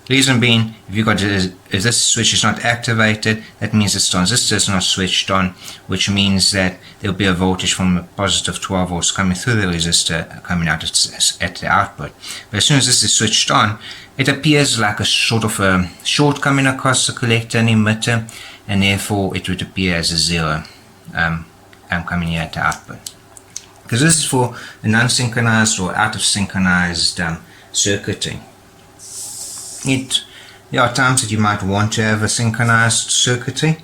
Reason being, if this switch is not activated, that means this transistor is not switched on, which means that there will be a voltage from a positive 12 volts coming through the resistor coming out at the output. But as soon as this is switched on, it appears like a sort of a short coming across the collector and emitter, and therefore it would appear as a 0 coming here at the output. Because this is for a non-synchronized or out of synchronized circuiting. There are times that you might want to have a synchronized circuitry.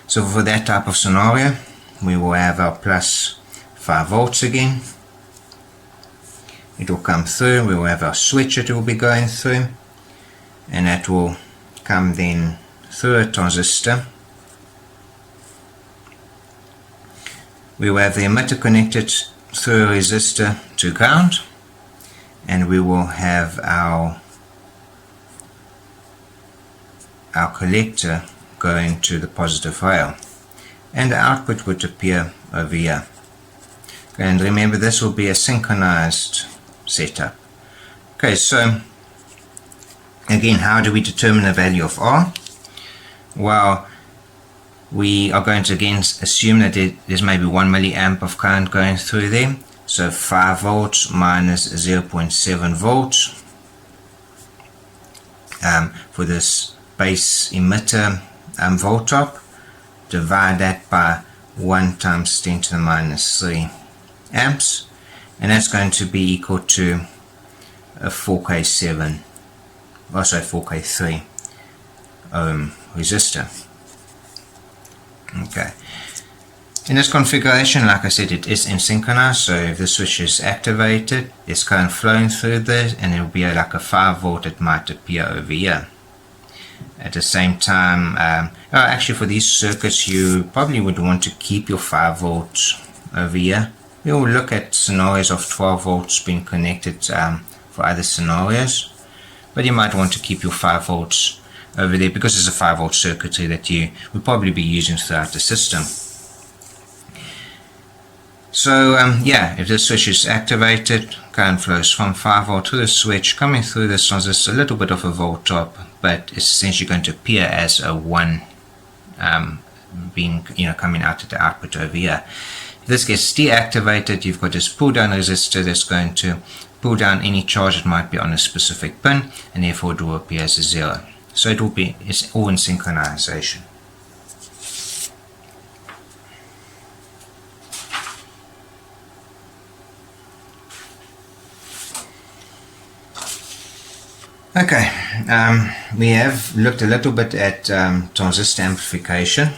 So for that type of scenario, we will have our plus 5 volts again. It will come through. We will have our switch that will be going through, and that will come then through a transistor. We will have the emitter connected through a resistor to ground, and we will have our collector going to the positive rail, and the output would appear over here. And remember, this will be a synchronized setup. Okay, so again, how do we determine the value of R? Well, we are going to again assume that there's maybe 1 milliamp of current going through there. So 5 volts minus 0.7 volts for this base emitter voltop. Divide that by 1 times 10 to the minus 3 amps, and that's going to be equal to a 4K7, also 4K3 ohm resistor. Okay. In this configuration, like I said, it is in synchronized, so if the switch is activated, there's current flowing through there, and it will be like a 5 volt that might appear over here. At the same time, actually for these circuits, you probably would want to keep your 5 volts over here. We will look at scenarios of 12 volts being connected for other scenarios, but you might want to keep your 5 volts over there because it's a 5 volt circuitry that you will probably be using throughout the system. So yeah, if the switch is activated, current flows from 5 volt to the switch, coming through this transistor, a little bit of a volt drop, but it's essentially going to appear as a 1 being, coming out at the output over here. If this gets deactivated, you've got this pull down resistor that's going to pull down any charge that might be on a specific pin, and therefore it will appear as a 0. So it's all in synchronization. Okay, we have looked a little bit at transistor amplification.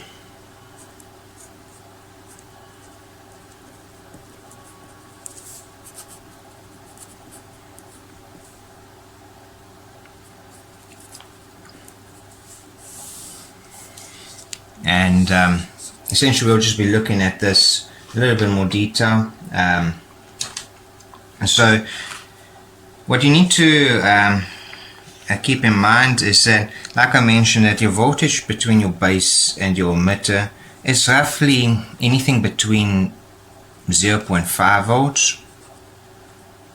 And essentially we'll just be looking at this a little bit more detail. And so what you need to keep in mind is that, like I mentioned, that your voltage between your base and your emitter is roughly anything between 0.5 volts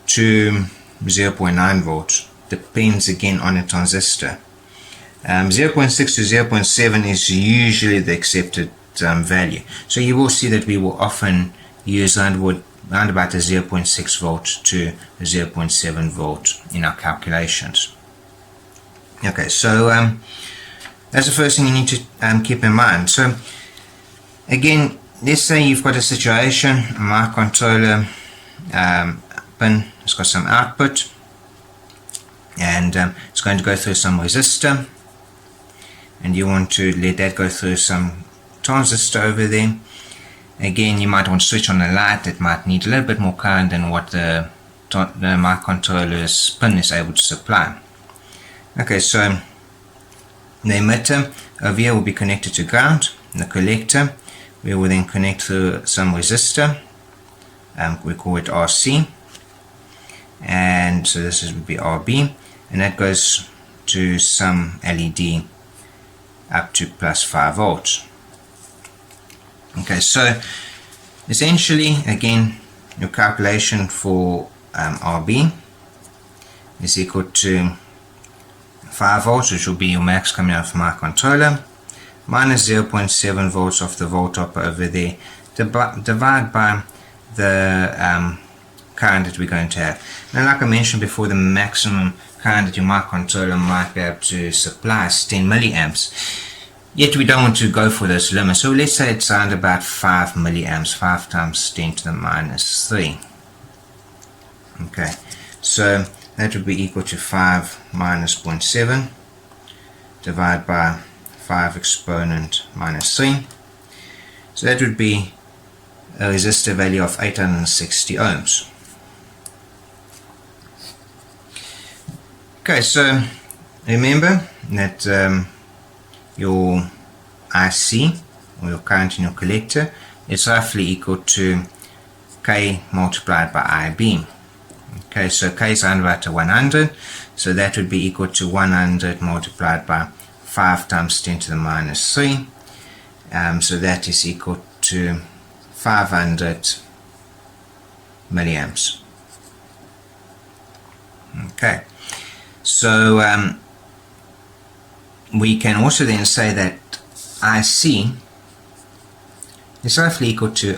to 0.9 volts. Depends again on the transistor. 0.6 to 0.7 is usually the accepted value. So you will see that we will often use around about a 0.6 volt to 0.7 volt in our calculations. Okay, so that's the first thing you need to keep in mind. So again, let's say you've got a situation, a microcontroller pin has got some output, and it's going to go through some resistor, and you want to let that go through some transistor over there. Again, you might want to switch on a light that might need a little bit more current than what the microcontroller's pin is able to supply. Okay, so the emitter over here will be connected to ground. The collector, we will then connect to some resistor. We call it RC, and so this would be RB, and that goes to some LED up to plus 5 volts. Okay, so essentially, again, your calculation for RB is equal to 5 volts, which will be your max coming out from our controller, minus 0.7 volts of the voltop over there, divide by the current that we're going to have. Now, like I mentioned before, the maximum current that your microcontroller might be able to supply is 10 milliamps. Yet we don't want to go for this limit, so let's say it's around about 5 milliamps, 5 times 10 to the minus 3. Okay, so that would be equal to 5 minus 0.7 divided by 5 exponent minus 3. So that would be a resistor value of 860 ohms. Okay, so remember that your IC, or your current in your collector, is roughly equal to K multiplied by IB. Okay, so K is around about 100, so that would be equal to 100 multiplied by 5 times 10 to the minus 3. So that is equal to 500 milliamps. Okay, so we can also then say that IC is roughly equal to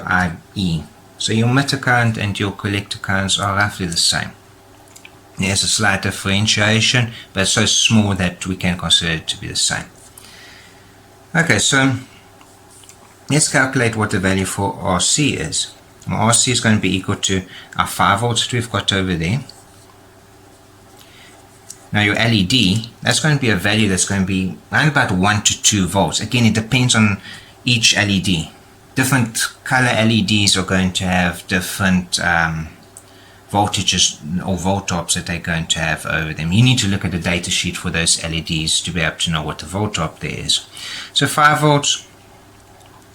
IE, So your emitter current and your collector currents are roughly the same. There's a slight differentiation, but it's so small that we can consider it to be the same. Okay, so let's calculate what the value for RC is. Well, RC is going to be equal to our 5 volts that we've got over there. Now your LED, that's going to be a value that's going to be around about 1 to 2 volts. Again, it depends on each LED. Different color LEDs are going to have different voltages or volt-drops that they're going to have over them. You need to look at the data sheet for those LEDs to be able to know what the volt-drop there is. So 5 volts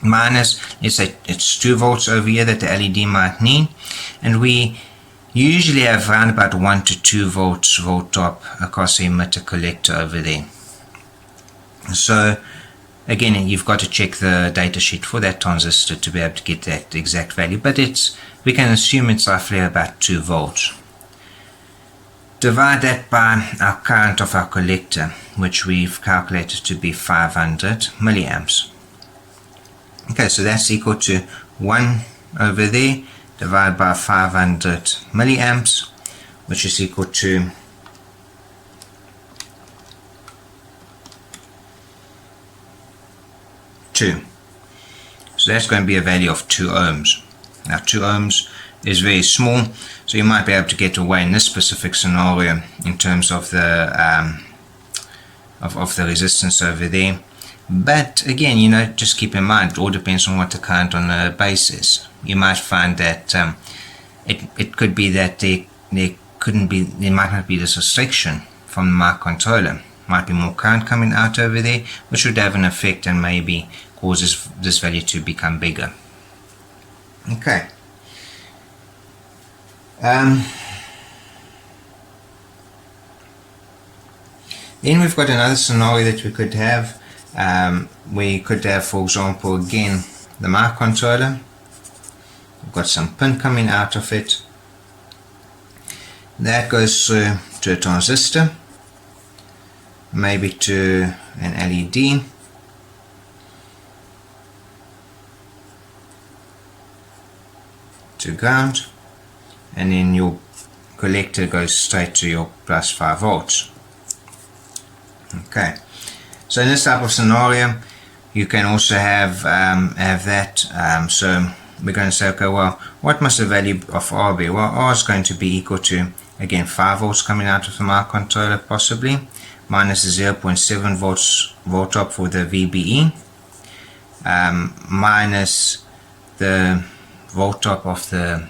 minus, let's say it's 2 volts over here that the LED might need, and we usually have around about 1 to 2 volts volt-drop across the emitter collector over there. So again, you've got to check the data sheet for that transistor to be able to get that exact value, but we can assume it's roughly about 2 volts. Divide that by our current of our collector, which we've calculated to be 500 milliamps. Okay, so that's equal to 1 over there divided by 500 milliamps, which is equal to 2. So that's going to be a value of 2 ohms. Now 2 ohms is very small, so you might be able to get away in this specific scenario in terms of the resistance over there. But again, just keep in mind, it all depends on what the current on the base is. You might find that it could be that there might not be this restriction from the microcontroller. Might be more current coming out over there, which would have an effect and maybe causes this value to become bigger. Okay. Then we've got another scenario that we could have. We could have, for example, again, the microcontroller. We've got some pin coming out of it. That goes through to a transistor, maybe to an LED, to ground, and then your collector goes straight to your plus 5 volts. Okay, so in this type of scenario you can also have that. So we're going to say, okay, well, what must the value of R be? Well, R is going to be equal to, again, 5 volts coming out of the microcontroller possibly, minus 0.7 volts volt-drop for the VBE, minus the volt-drop of the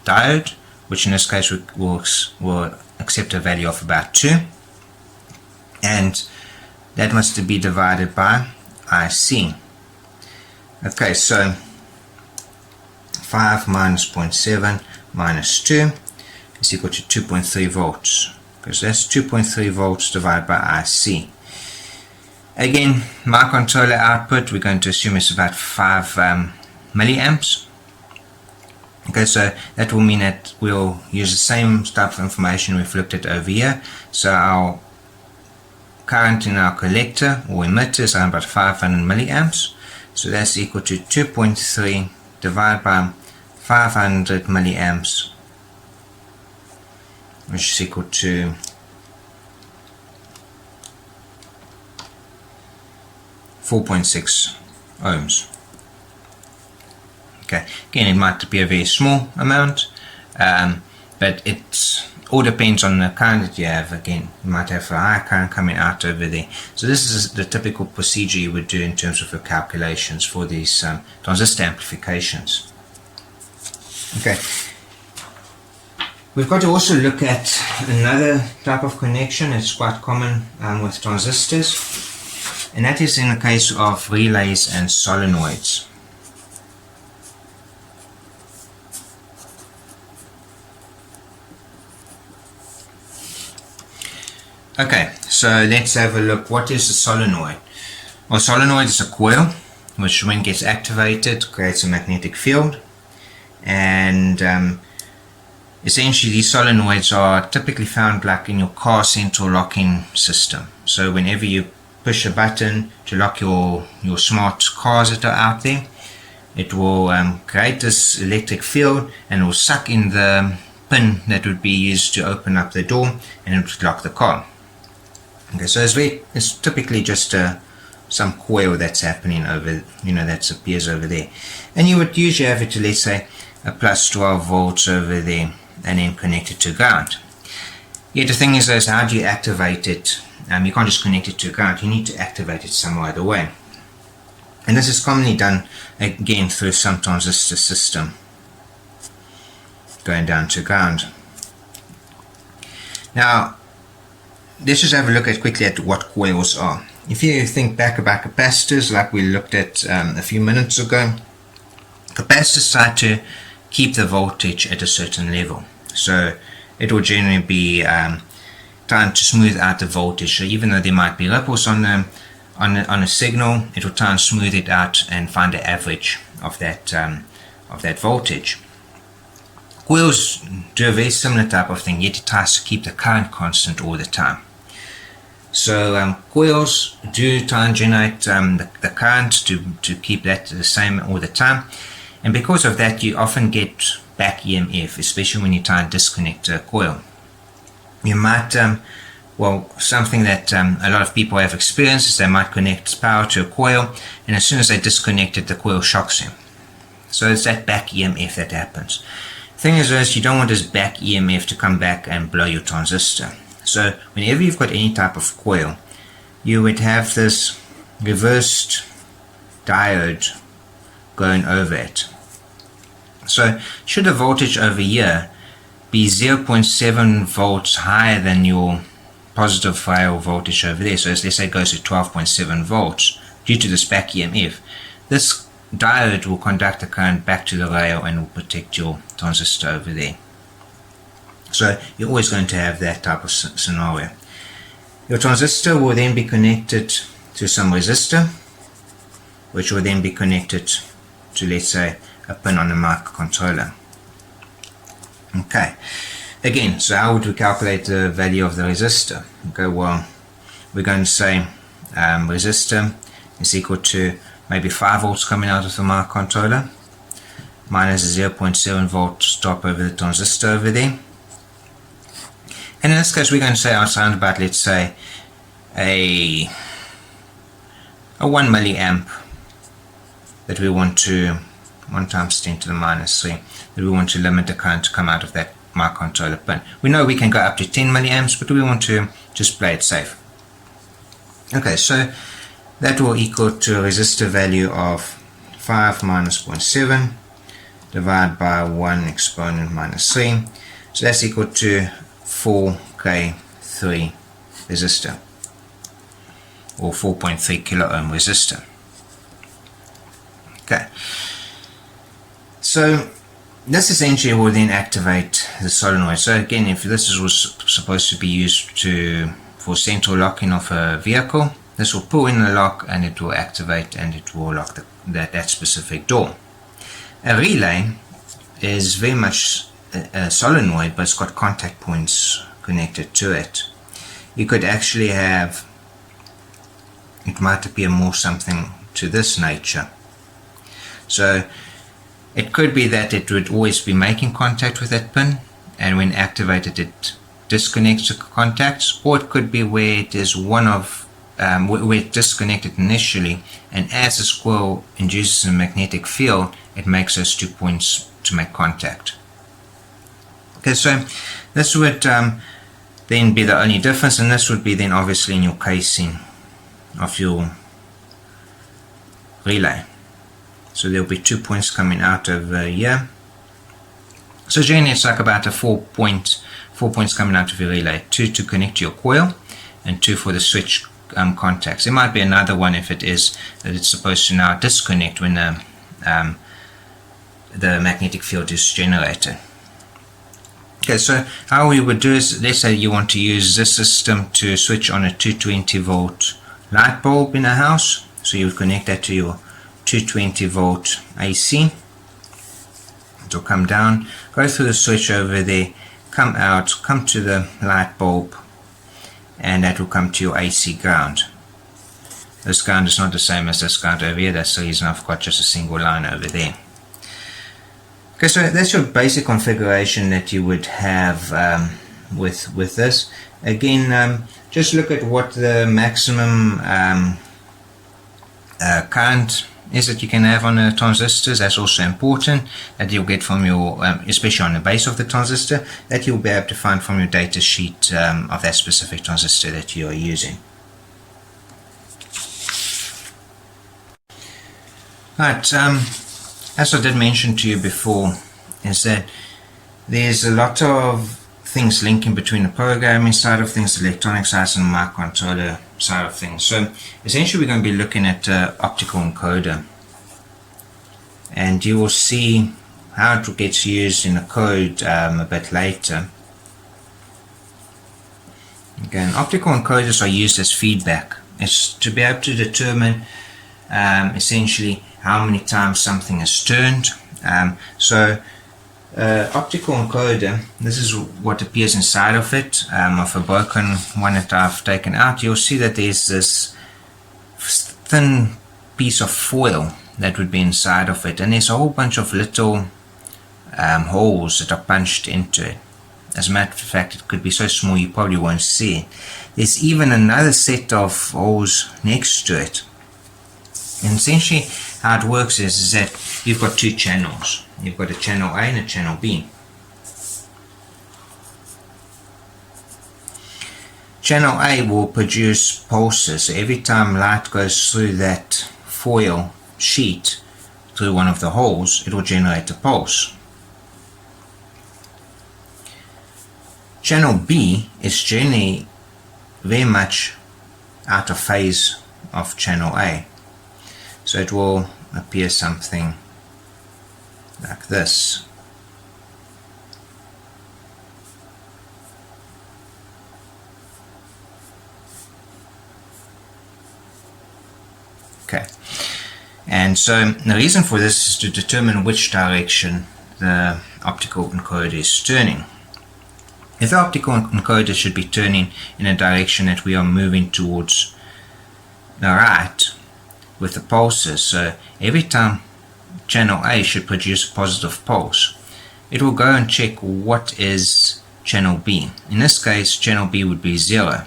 diode, which in this case will accept a value of about 2, and that must be divided by IC. Okay, so 5 minus 0.7 minus 2 is equal to 2.3 volts, because that's 2.3 volts divided by IC. Again, microcontroller output, we're going to assume is about 5 milliamps. Okay, so that will mean that we'll use the same type of information we've looked at over here. So our current in our collector or emitter is around about 500 milliamps. So that's equal to 2.3 divided by 500 milliamps, which is equal to 4.6 ohms. Okay, again, it might be a very small amount, but it all depends on the current that you have. Again, you might have a high current coming out over there. So this is the typical procedure you would do in terms of your calculations for these transistor amplifications. Okay, we've got to also look at another type of connection that's quite common with transistors, and that is in the case of relays and solenoids. Okay, so let's have a look. What is a solenoid? Well, a solenoid is a coil which, when it gets activated, creates a magnetic field, and essentially these solenoids are typically found like in your car central locking system. So whenever you push a button to lock your smart cars that are out there, it will create this electric field and it will suck in the pin that would be used to open up the door, and it would lock the car. Okay, so it's typically just some coil that's happening over, that appears over there, and you would usually have it to, let's say, a plus 12 volts over there, and then connect it to ground. Yet the thing is how do you activate it? You can't just connect it to ground. You need to activate it some other way, and this is commonly done again through some transistor system going down to ground. Now let's just have a look quickly at what coils are. If you think back about capacitors, like we looked at a few minutes ago, capacitors try to keep the voltage at a certain level. So it will generally be trying to smooth out the voltage. So even though there might be ripples on a signal, it will try and smooth it out and find the average of that voltage. Coils do a very similar type of thing, yet it tries to keep the current constant all the time. So coils do try and generate the current to keep that the same all the time, and because of that you often get back EMF, especially when you try and disconnect a coil. You might, something that a lot of people have experienced is they might connect power to a coil, and as soon as they disconnect it, the coil shocks them. So it's that back EMF that happens. The thing is you don't want this back EMF to come back and blow your transistor. So whenever you've got any type of coil, you would have this reversed diode going over it. So should the voltage over here be 0.7 volts higher than your positive rail voltage over there, so let's say it goes to 12.7 volts due to this back EMF, this diode will conduct the current back to the rail and will protect your transistor over there. So you're always going to have that type of scenario. Your transistor will then be connected to some resistor, which will then be connected to, let's say, a pin on the microcontroller. Okay, again, so how would we calculate the value of the resistor? Okay, well, we're going to say resistor is equal to maybe 5 volts coming out of the microcontroller minus a 0.7 volt drop over the transistor over there. And in this case, we're going to say around about, let's say, a 1 milliamp that we want to 1 times 10 to the minus 3 that we want to limit the current to come out of that microcontroller pin. We know we can go up to 10 milliamps, but we want to just play it safe. Okay, so that will equal to a resistor value of 5 minus 0.7 divided by 1 exponent minus 3. So that's equal to 4K3 resistor, or 4.3 kilo ohm resistor. Okay, so this essentially will then activate the solenoid. So again, if this was supposed to be used for central locking of a vehicle, this will pull in the lock and it will activate and it will lock that specific door. A relay is very much a solenoid, but it's got contact points connected to it. You could actually have, it might appear more something to this nature. So it could be that it would always be making contact with that pin, and when activated it disconnects the contacts, or it could be where it is where it disconnected initially, and as this coil induces a magnetic field, it makes those 2 points to make contact. Okay, so this would then be the only difference, and this would be then obviously in your casing of your relay. So there'll be 2 points coming out over here. So generally it's like about 4 points coming out of your relay, 2 to connect to your coil and 2 for the switch contacts. There might be another one if it is that it's supposed to now disconnect when the magnetic field is generated. Okay, so how we would do is, let's say you want to use this system to switch on a 220 volt light bulb in a house. So you would connect that to your 220 volt AC. It will come down, go through the switch over there, come out, come to the light bulb, and that will come to your AC ground. This ground is not the same as this ground over here. That's the reason I've got just a single line over there. Okay, so that's your basic configuration that you would have with this. Again, just look at what the maximum current is that you can have on the transistors. That's also important, that you'll get from your, especially on the base of the transistor, that you'll be able to find from your data sheet of that specific transistor that you are using. Right, as I did mention to you before, is that there's a lot of things linking between the programming side of things, the electronic side, and the microcontroller side of things. So essentially we're going to be looking at optical encoder, and you will see how it gets used in the code a bit later. Again, optical encoders are used as feedback. It's to be able to determine essentially how many times something is turned. Optical encoder, this is what appears inside of it. Of a broken one that I've taken out, you'll see that there's this thin piece of foil that would be inside of it, and there's a whole bunch of little holes that are punched into it. As a matter of fact, it could be so small you probably won't see it. There's even another set of holes next to it. And essentially how it works is that you've got two channels. You've got a channel A and a channel B. Channel A will produce pulses. So every time light goes through that foil sheet, through one of the holes, it will generate a pulse. Channel B is generally very much out of phase of channel A. So it will appear something like this. Okay, and so the reason for this is to determine which direction the optical encoder is turning. If the optical encoder should be turning in a direction that we are moving towards the right with the pulses, so every time channel A should produce a positive pulse, it will go and check what is channel B. In this case, channel B would be 0,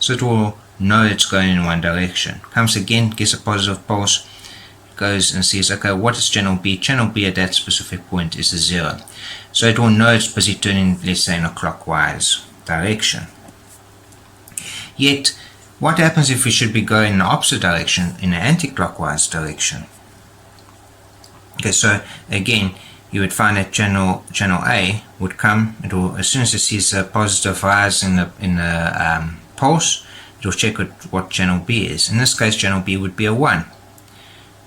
so it will know it's going in one direction. Comes again, gets a positive pulse, goes and sees, okay, what is channel B? Channel B at that specific point is a 0. So it will know it's busy turning, let's say, in a clockwise direction. Yet, what happens if we should be going in the opposite direction, in an anti-clockwise direction? Okay, so again, you would find that channel A would come, it will, as soon as it sees a positive rise in the pulse, it will check what channel B is. In this case, channel B would be a 1.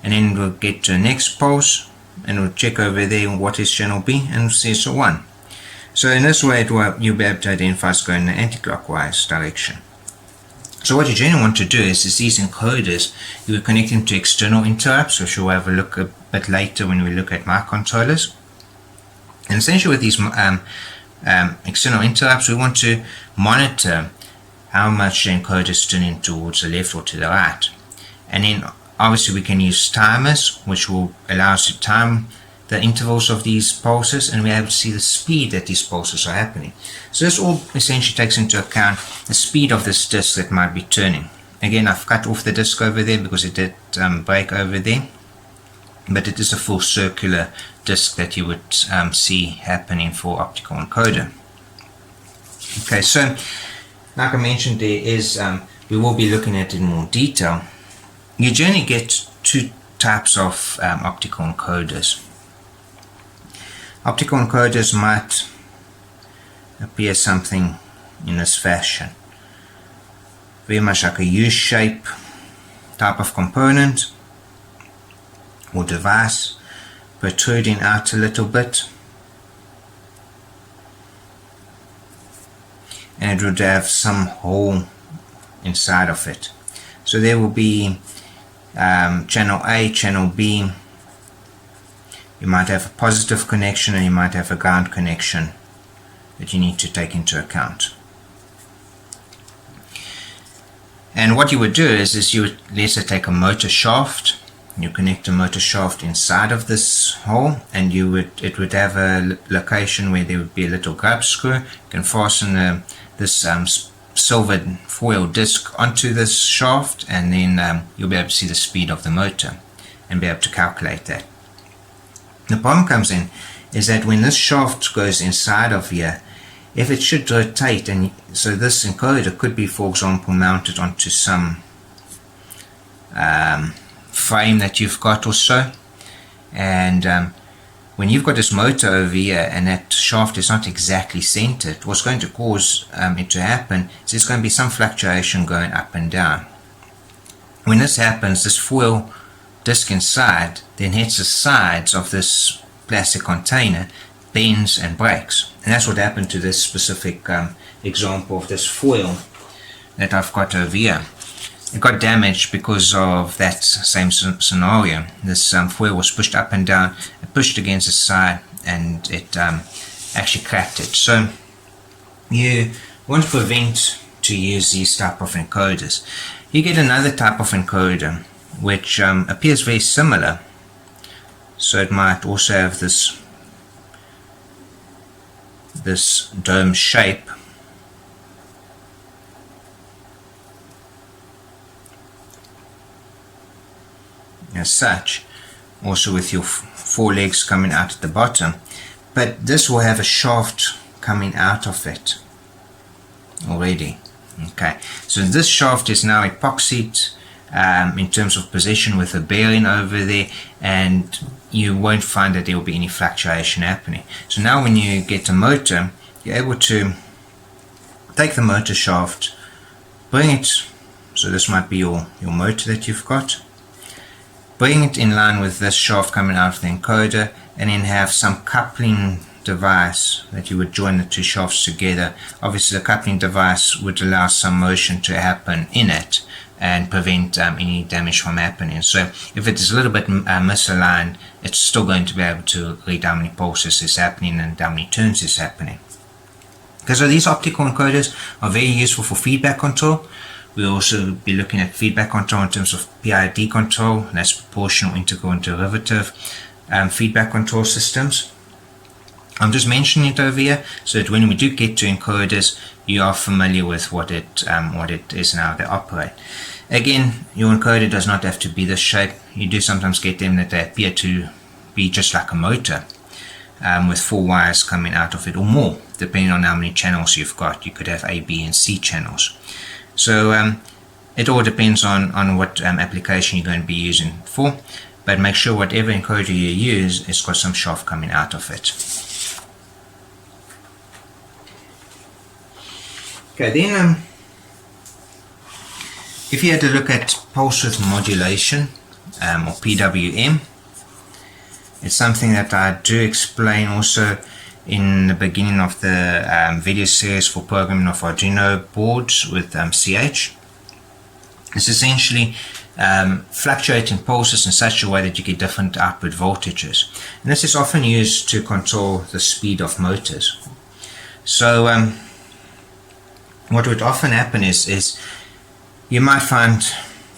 And then we'll get to the next pulse, and we'll check over there what is channel B, and we'll see it's a 1. So in this way, you'll be able to identify it's going in the anti-clockwise direction. So what you generally want to do is these encoders, you will connect them to external interrupts, which we'll have a look a bit later when we look at microcontrollers. And essentially with these external interrupts, we want to monitor how much the encoder is turning towards the left or to the right. And then obviously we can use timers, which will allow us to time the intervals of these pulses, and we're able to see the speed that these pulses are happening. So this all essentially takes into account the speed of this disc that might be turning. Again, I've cut off the disc over there because it did break over there, but it is a full circular disc that you would see happening for optical encoder. Okay, so like I mentioned, there is we will be looking at it in more detail. You generally get two types of optical encoders. Optical encoders might appear something in this fashion, very much like a U-shape type of component or device, protruding out a little bit, and it would have some hole inside of it. So there will be channel A, channel B. You might have a positive connection and you might have a ground connection that you need to take into account. And what you would do is you would, let's say, take a motor shaft. You connect a motor shaft inside of this hole, and it would have a location where there would be a little grub screw. You can fasten this silver foil disc onto this shaft, and then you'll be able to see the speed of the motor and be able to calculate that. The problem comes in is that when this shaft goes inside of here, if it should rotate, and so this encoder could be, for example, mounted onto some frame that you've got or so, and when you've got this motor over here and that shaft is not exactly centered, what's going to cause it to happen is there's going to be some fluctuation going up and down. When this happens, this foil disc inside then hits the sides of this plastic container, bends and breaks, and that's what happened to this specific example of this foil that I've got over here. It got damaged because of that same scenario. This foil was pushed up and down, it pushed against the side, and it actually cracked it. So you want to prevent to use these type of encoders. You get another type of encoder which appears very similar, so it might also have this dome shape, as such, also with your four legs coming out at the bottom, but this will have a shaft coming out of it already. Okay, so this shaft is now epoxied in terms of position with a bearing over there, and you won't find that there will be any fluctuation happening. So now when you get a motor, you're able to take the motor shaft, bring it, so this might be your motor that you've got, bring it in line with this shaft coming out of the encoder, and then have some coupling device that you would join the two shafts together. Obviously the coupling device would allow some motion to happen in it and prevent any damage from happening. So if it is a little bit misaligned, it's still going to be able to read how many pulses is happening and how many turns is happening. Okay, so these optical encoders are very useful for feedback control. We'll also be looking at feedback control in terms of PID control, that's proportional, integral and derivative feedback control systems. I'm just mentioning it over here so that when we do get to encoders, you are familiar with what it is and how they operate. Again, your encoder does not have to be this shape. You do sometimes get them that they appear to be just like a motor, with 4 wires coming out of it or more, depending on how many channels you've got. You could have A, B and C channels. So it all depends on what application you're going to be using for, but make sure whatever encoder you use has got some shaft coming out of it. Okay, then if you had to look at pulse width modulation, or PWM, it's something that I do explain also in the beginning of the video series for programming of Arduino boards with CH. It's essentially fluctuating pulses in such a way that you get different output voltages, and this is often used to control the speed of motors. So what would often happen is you might find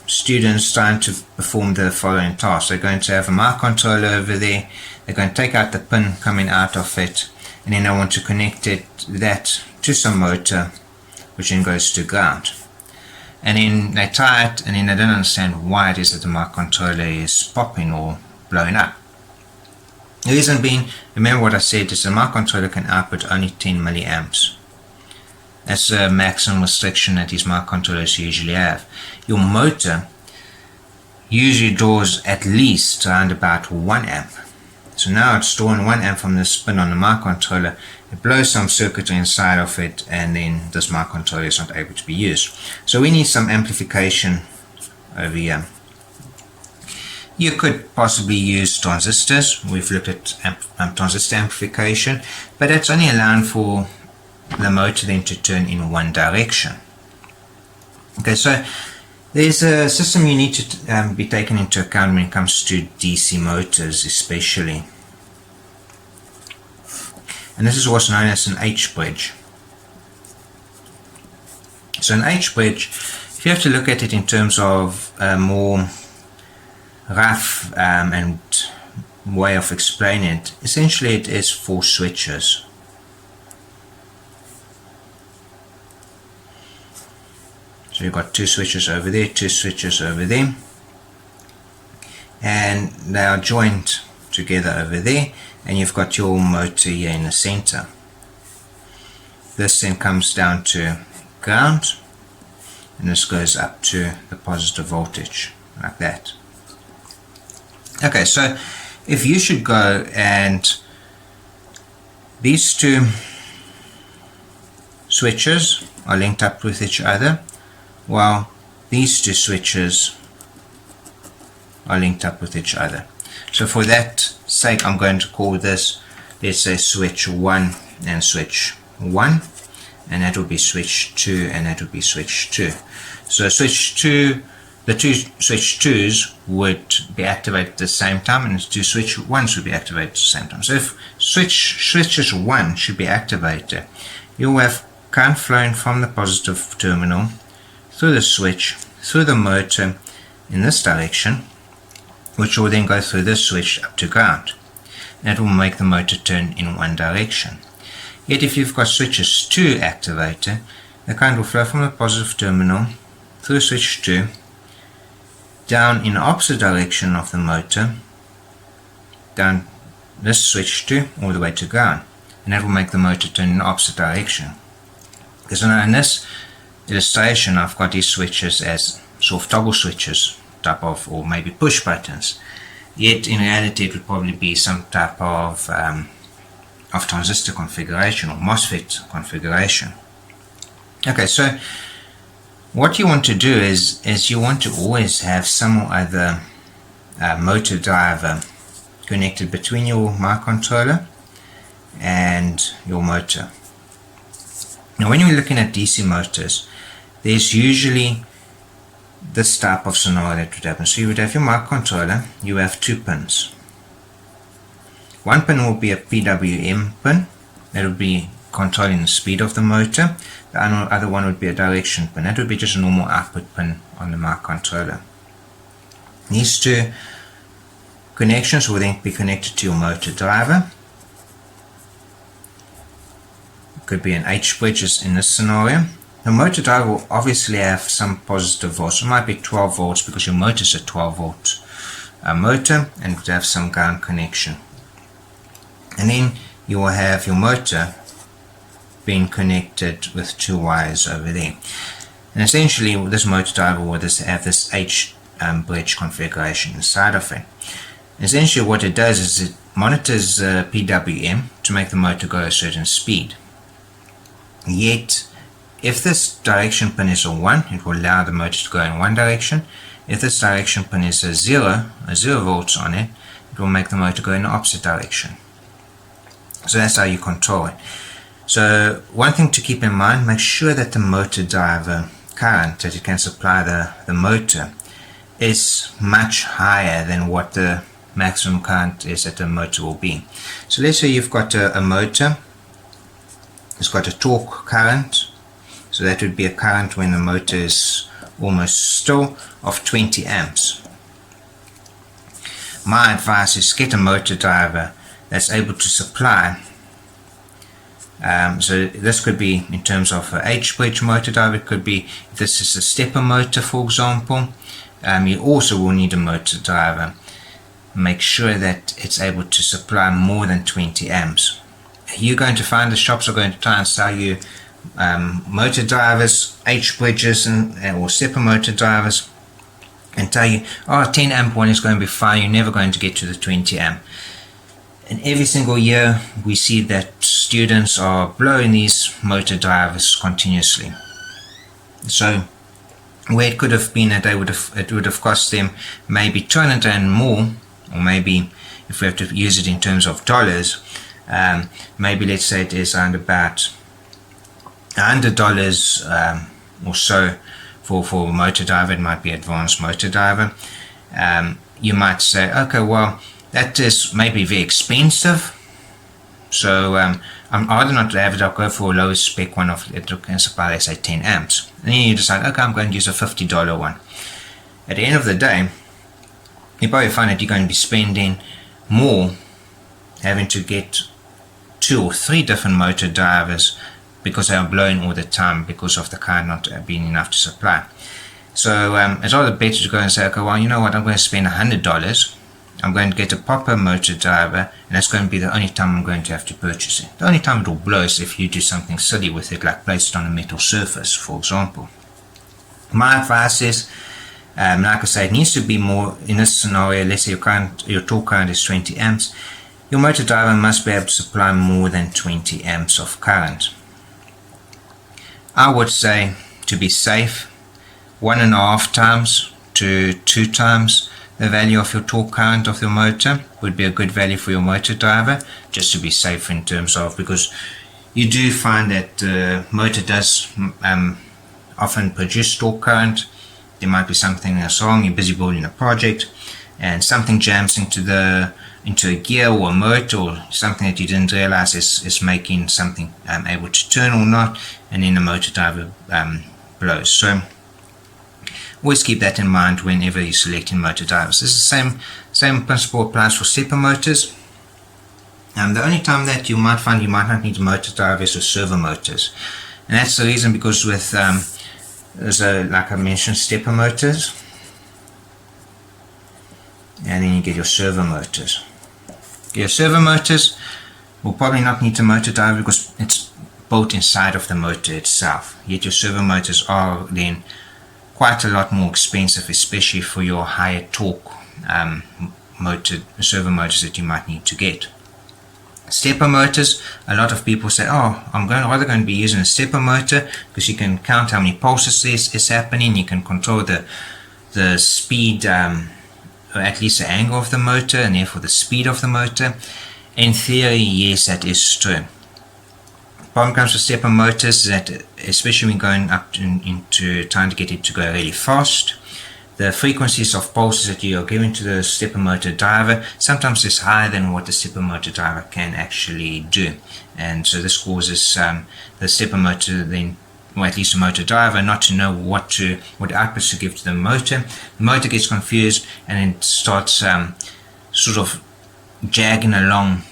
students trying to perform the following task. They're going to have a microcontroller over there, they're going to take out the pin coming out of it, and then they want to connect that to some motor, which then goes to ground. And then they try it, and then they don't understand why it is that the microcontroller is popping or blowing up. The reason being, remember what I said, is the microcontroller can output only 10 milliamps. That's the maximum restriction that these microcontrollers usually have. Your motor usually draws at least around about 1 amp. So now it's drawing 1 amp from the spin on the microcontroller. It blows some circuitry inside of it, and then this microcontroller is not able to be used. So we need some amplification over here. You could possibly use transistors. We've looked at transistor amplification, but that's only allowing for the motor then to turn in one direction. Okay, so there's a system you need to be taken into account when it comes to DC motors especially, and this is what's known as an H-bridge. So an H-bridge if you have to look at it in terms of a more rough and way of explaining it, essentially it is 4 switches. So you've got 2 switches over there, 2 switches over there, and they are joined together over there, and you've got your motor here in the center. This then comes down to ground, and this goes up to the positive voltage, like that. Okay, so if you should go and these 2 switches are linked up with each other, while these 2 switches are linked up with each other. So for that sake, I'm going to call this, let's say, switch 1 and switch 1, and that will be switch 2 and that will be switch 2. So switch 2, the 2 switch 2s would be activated at the same time, and the 2 switch 1s would be activated at the same time. So if switches 1 should be activated, you'll have current flowing from the positive terminal through the switch, through the motor in this direction, which will then go through this switch up to ground. That will make the motor turn in one direction. Yet if you've got switches 2 activated, the current will flow from the positive terminal through switch 2 down in the opposite direction of the motor, down this switch 2 all the way to ground, and that will make the motor turn in the opposite direction. Because now in this illustration I've got these switches as sort of toggle switches type of, or maybe push buttons, yet in reality it would probably be some type of transistor configuration or MOSFET configuration. Okay, so what you want to do is you want to always have some or other motor driver connected between your microcontroller and your motor. Now when you're looking at DC motors, there's usually this type of scenario that would happen. So you would have your microcontroller, you have 2 pins. One pin will be a PWM pin, that will be controlling the speed of the motor. The other one would be a direction pin, that would be just a normal output pin on the microcontroller. These 2 connections will then be connected to your motor driver. It could be an H bridge as in this scenario. The motor driver will obviously have some positive volts. It might be 12 volts because your motor is a 12 volt motor, and it would have some ground connection. And then you will have your motor being connected with 2 wires over there. And essentially this motor driver will have this H bridge configuration inside of it. Essentially what it does is it monitors PWM to make the motor go a certain speed. Yet if this direction pin is a 1, it will allow the motor to go in one direction. If this direction pin is a 0 volts on it, it will make the motor go in the opposite direction. So that's how you control it. So one thing to keep in mind, make sure that the motor driver current that it can supply the motor is much higher than what the maximum current is that the motor will be. So let's say you've got a motor, it's got a torque current. So that would be a current when the motor is almost still of 20 amps. My advice is get a motor driver that's able to supply. So this could be in terms of a H-bridge motor driver. It could be, if this is a stepper motor for example, you also will need a motor driver. Make sure that it's able to supply more than 20 amps. You're going to find the shops are going to try and sell you motor drivers, H-bridges or stepper motor drivers, and tell you, oh, 10 amp one is going to be fine, you're never going to get to the 20 amp. And every single year we see that students are blowing these motor drivers continuously. So where it could have been that it would have cost them maybe 200 and more, or maybe if we have to use it in terms of dollars, maybe let's say it is around about $100 or so for a motor driver. It might be advanced motor driver. You might say, okay, well, that is maybe very expensive, so I'd rather not have it. I'll go for a lower spec one of it can supply, let's say 10 amps. And then you decide, okay, I'm going to use a $50 one. At the end of the day, you probably find that you're going to be spending more having to get 2 or 3 different motor drivers because they are blowing all the time because of the current not being enough to supply. So it's rather better to go and say, okay, well, you know what, I'm going to spend $100. I'm going to get a proper motor driver, and that's going to be the only time I'm going to have to purchase it. The only time it will blow is if you do something silly with it, like place it on a metal surface, for example. My advice is, like I say, it needs to be more, in this scenario, let's say your torque current is 20 amps, your motor driver must be able to supply more than 20 amps of current. I would say, to be safe, 1.5 times to 2 times the value of your torque current of your motor would be a good value for your motor driver, just to be safe in terms of, because you do find that the motor does often produce torque current. There might be something that's wrong, you're busy building a project, and something jams into a gear or a motor or something that you didn't realize is making something able to turn or not, and then the motor driver blows. So always keep that in mind whenever you're selecting motor drivers. This is the same principle applies for stepper motors. The only time that you might find you might not need motor drivers or servo motors, and that's the reason because with like I mentioned, stepper motors, and then you get your servo motors. Your servo motors will probably not need a motor driver because it's built inside of the motor itself, yet your servo motors are then quite a lot more expensive, especially for your higher torque servo motors that you might need to get. Stepper motors, a lot of people say, oh, I'm rather going to be using a stepper motor because you can count how many pulses is happening, you can control the speed, or at least the angle of the motor, and therefore the speed of the motor. In theory, yes, that is true. The problem comes with stepper motors is that, especially when going up into trying to get it to go really fast, the frequencies of pulses that you are giving to the stepper motor driver sometimes is higher than what the stepper motor driver can actually do, and so this causes the stepper motor then, or at least the motor driver, not to know what outputs to give to the motor. The motor gets confused and it starts sort of jagging along,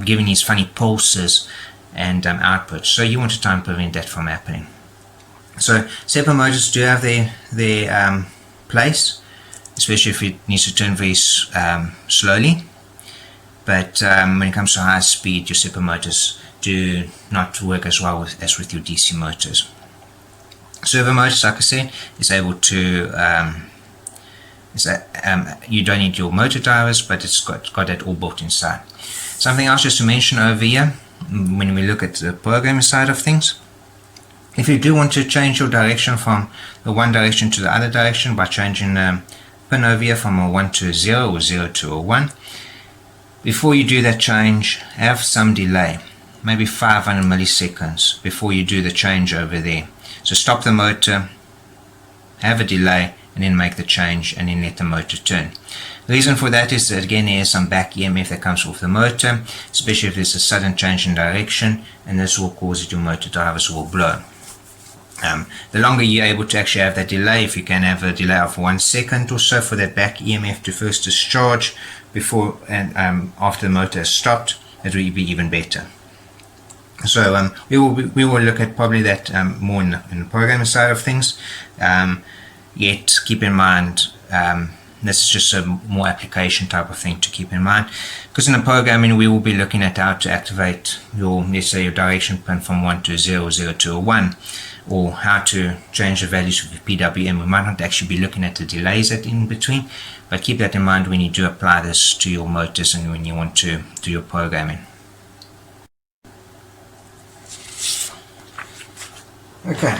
giving these funny pulses and outputs. So you want to try and prevent that from happening. So stepper motors do have their place, especially if it needs to turn very slowly. But when it comes to high speed, your stepper motors do not work as well as with your DC motors. Servo motors, like I said, is able to you don't need your motor drivers, but it's got that all built inside. Something else just to mention over here, when we look at the programming side of things, if you do want to change your direction from the one direction to the other direction by changing the pin over here from a 1 to a 0 or 0 to a 1, before you do that change, have some delay, maybe 500 milliseconds before you do the change over there. So stop the motor, have a delay, and then make the change, and then let the motor turn. The reason for that is that, again, there is some back EMF that comes off the motor, especially if there's a sudden change in direction, and this will cause that your motor drivers will blow. The longer you're able to actually have that delay, if you can have a delay of 1 second or so for that back EMF to first discharge before and after the motor has stopped, it will be even better. So we will look at probably that more in the programming side of things. Yet keep in mind, this is just a more application type of thing to keep in mind, because in the programming we will be looking at how to activate your, let's say, your direction pin from 1 to 0, 0 to a 1, or how to change the values of your PWM. We might not actually be looking at the delays that in between, but keep that in mind when you do apply this to your motors and when you want to do your programming. Okay.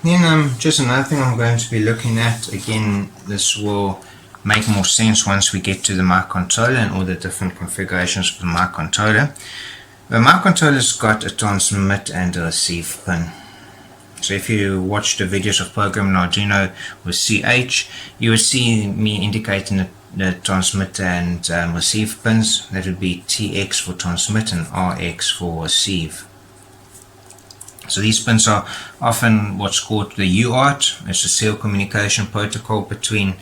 Then just another thing I'm going to be looking at, again, this will make more sense once we get to the microcontroller and all the different configurations of the microcontroller. The microcontroller's got a transmit and a receive pin. So if you watch the videos of programming Arduino with CH, you will see me indicating the transmit and receive pins. That would be TX for transmit and RX for receive. So these pins are often what's called the UART. It's a serial communication protocol between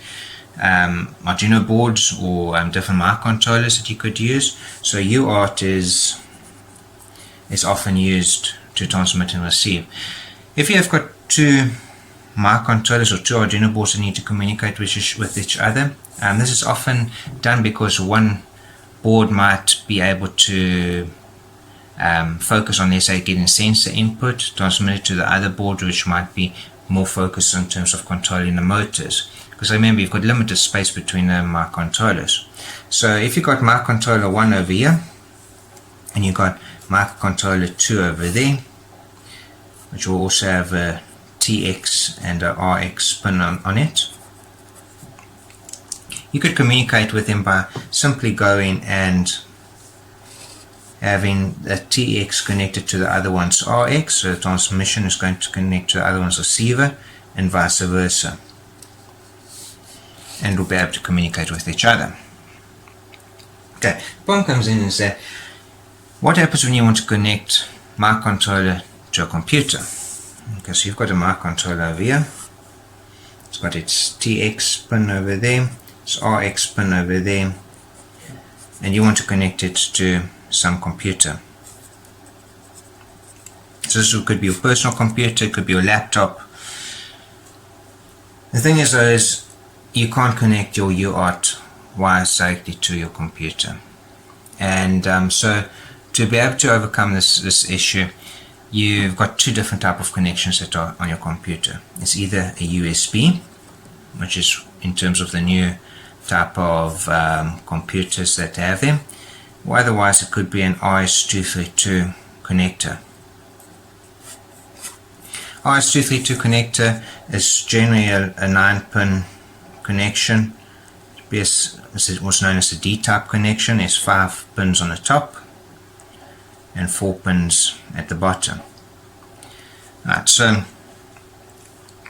Arduino boards or different microcontrollers that you could use. So UART is often used to transmit and receive. If you have got two microcontrollers or two Arduino boards that need to communicate with each other, this is often done because one board might be able to focus on, let's say, getting sensor input, transmit it to the other board, which might be more focused in terms of controlling the motors. Because remember, you've got limited space between the microcontrollers. So if you've got microcontroller 1 over here, and you've got microcontroller 2 over there, which will also have a TX and a RX pin on it, you could communicate with them by simply going and having the TX connected to the other one's RX, so the transmission is going to connect to the other one's receiver, and vice versa. And we'll be able to communicate with each other. Okay, the point comes in is that what happens when you want to connect microcontroller to a computer? Okay, so you've got a microcontroller over here. It's got its TX pin over there, its RX pin over there, and you want to connect it to some computer. So this could be your personal computer, it could be your laptop. The thing is though, is you can't connect your UART wires directly to your computer. And so to be able to overcome this issue, you've got two different type of connections that are on your computer. It's either a USB, which is in terms of the new type of computers that have them, or otherwise it could be an RS-232 connector. RS-232 connector is generally a 9-pin connection. It's what's known as a D-type connection. There's 5 pins on the top and 4 pins at the bottom. Right, so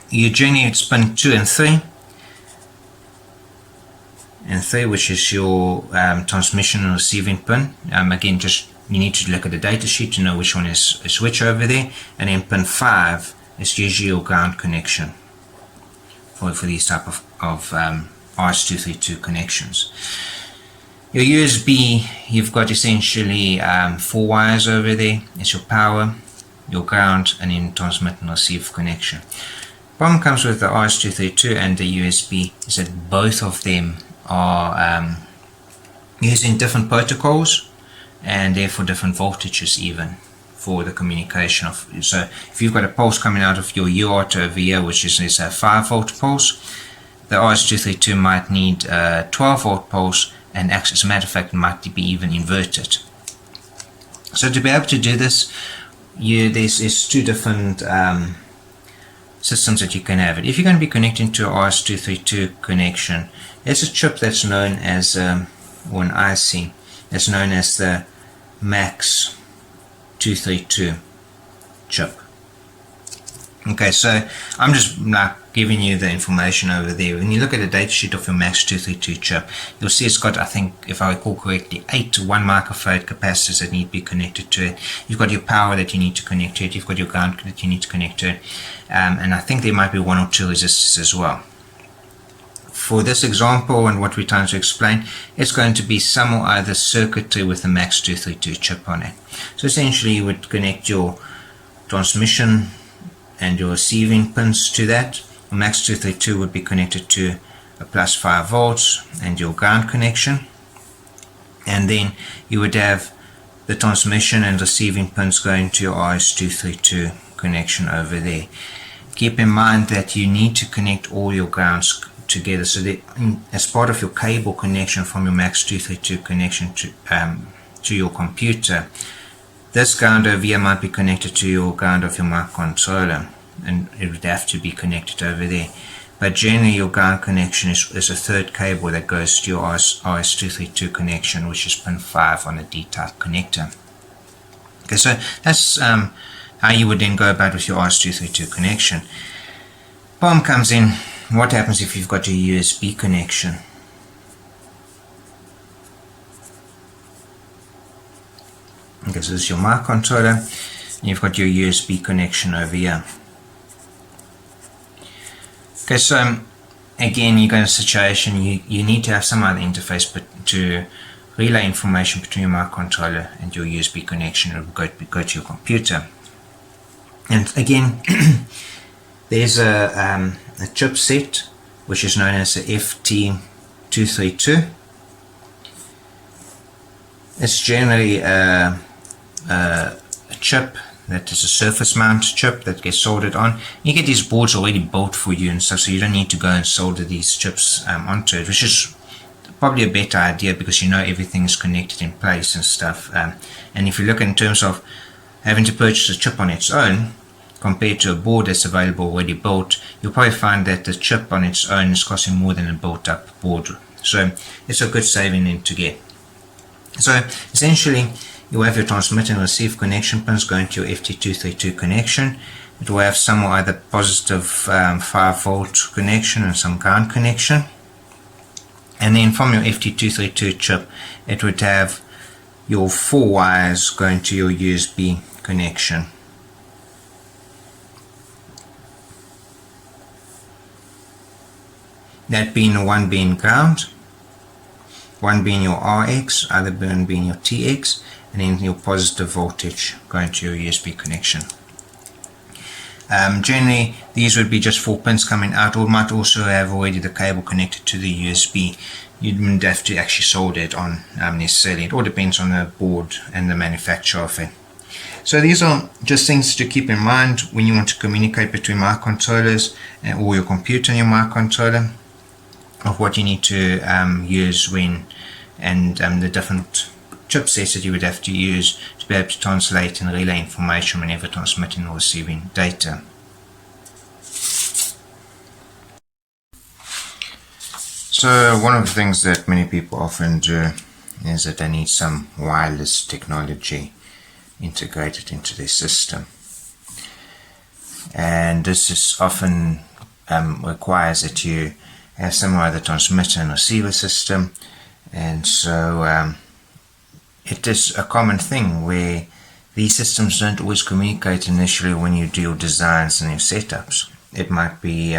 you generally it's pin 2 and 3. And 3, which is your transmission and receiving pin. Again, just you need to look at the data sheet to know which one is which over there. And then pin 5 is usually your ground connection for these type of RS-232 connections. Your USB, you've got essentially 4 wires over there. It's your power, your ground, and then transmit and receive connection. Problem comes with the RS-232 and the USB is that both of them are using different protocols and therefore different voltages even for the communication of. So if you've got a pulse coming out of your UART over here, which is let's say a 5-volt pulse, the RS-232 might need a 12-volt pulse, and actually, as a matter of fact, it might be even inverted. So to be able to do this, there's 2 different systems that you can have it. If you're going to be connecting to a RS-232 connection, there's a chip that's known as, or an IC, that's known as the MAX 232 chip. Okay, so I'm just like giving you the information over there. When you look at the datasheet of your MAX 232 chip, you'll see it's got, I think, if I recall correctly, 8 1 microfarad capacitors that need to be connected to it. You've got your power that you need to connect to it. You've got your ground that you need to connect to it. And I think there might be 1 or 2 resistors as well. For this example and what we're trying to explain, it's going to be some or other circuitry with the MAX 232 chip on it. So essentially you would connect your transmission and your receiving pins to that. The MAX 232 would be connected to a plus 5 volts and your ground connection. And then you would have the transmission and receiving pins going to your RS-232 connection over there. Keep in mind that you need to connect all your grounds together, so that as part of your cable connection from your MAX 232 connection to your computer, this ground over here might be connected to your ground of your microcontroller, and it would have to be connected over there. But generally your ground connection is a third cable that goes to your RS-232 connection, which is pin 5 on a D-type connector. Okay, so that's how you would then go about with your RS-232 connection. Problem comes in, what happens if you've got a USB connection? Okay, so this is your microcontroller, and you've got your USB connection over here. Okay, so again, you got a situation, you need to have some other interface to relay information between your microcontroller and your USB connection. It will go to your computer. And again, there's a chipset which is known as the FT232. It's generally a chip that is a surface mount chip that gets soldered on. You get these boards already built for you and stuff, so you don't need to go and solder these chips onto it, which is probably a better idea because you know everything is connected in place and stuff. And if you look in terms of having to purchase a chip on its own compared to a board that's available already built, you'll probably find that the chip on its own is costing more than a built up board. So it's a good saving in to get. So essentially, you have your transmit and receive connection pins going to your FT232 connection. It will have some either positive 5-volt connection and some ground connection. And then from your FT232 chip, it would have your 4 wires going to your USB connection. That being one being ground, one being your RX, other one being your TX, and then your positive voltage going to your USB connection. Generally, these would be just 4 pins coming out, or might also have already the cable connected to the USB. You wouldn't have to actually solder it on necessarily. It all depends on the board and the manufacturer of it. So these are just things to keep in mind when you want to communicate between microcontrollers or your computer and your microcontroller, of what you need to use when, and the different chipsets that you would have to use to be able to translate and relay information whenever transmitting or receiving data. So one of the things that many people often do is that they need some wireless technology integrated into their system, and this is often requires that you have some other transmitter and receiver system. And so it is a common thing where these systems don't always communicate initially when you do your designs and your setups. It might be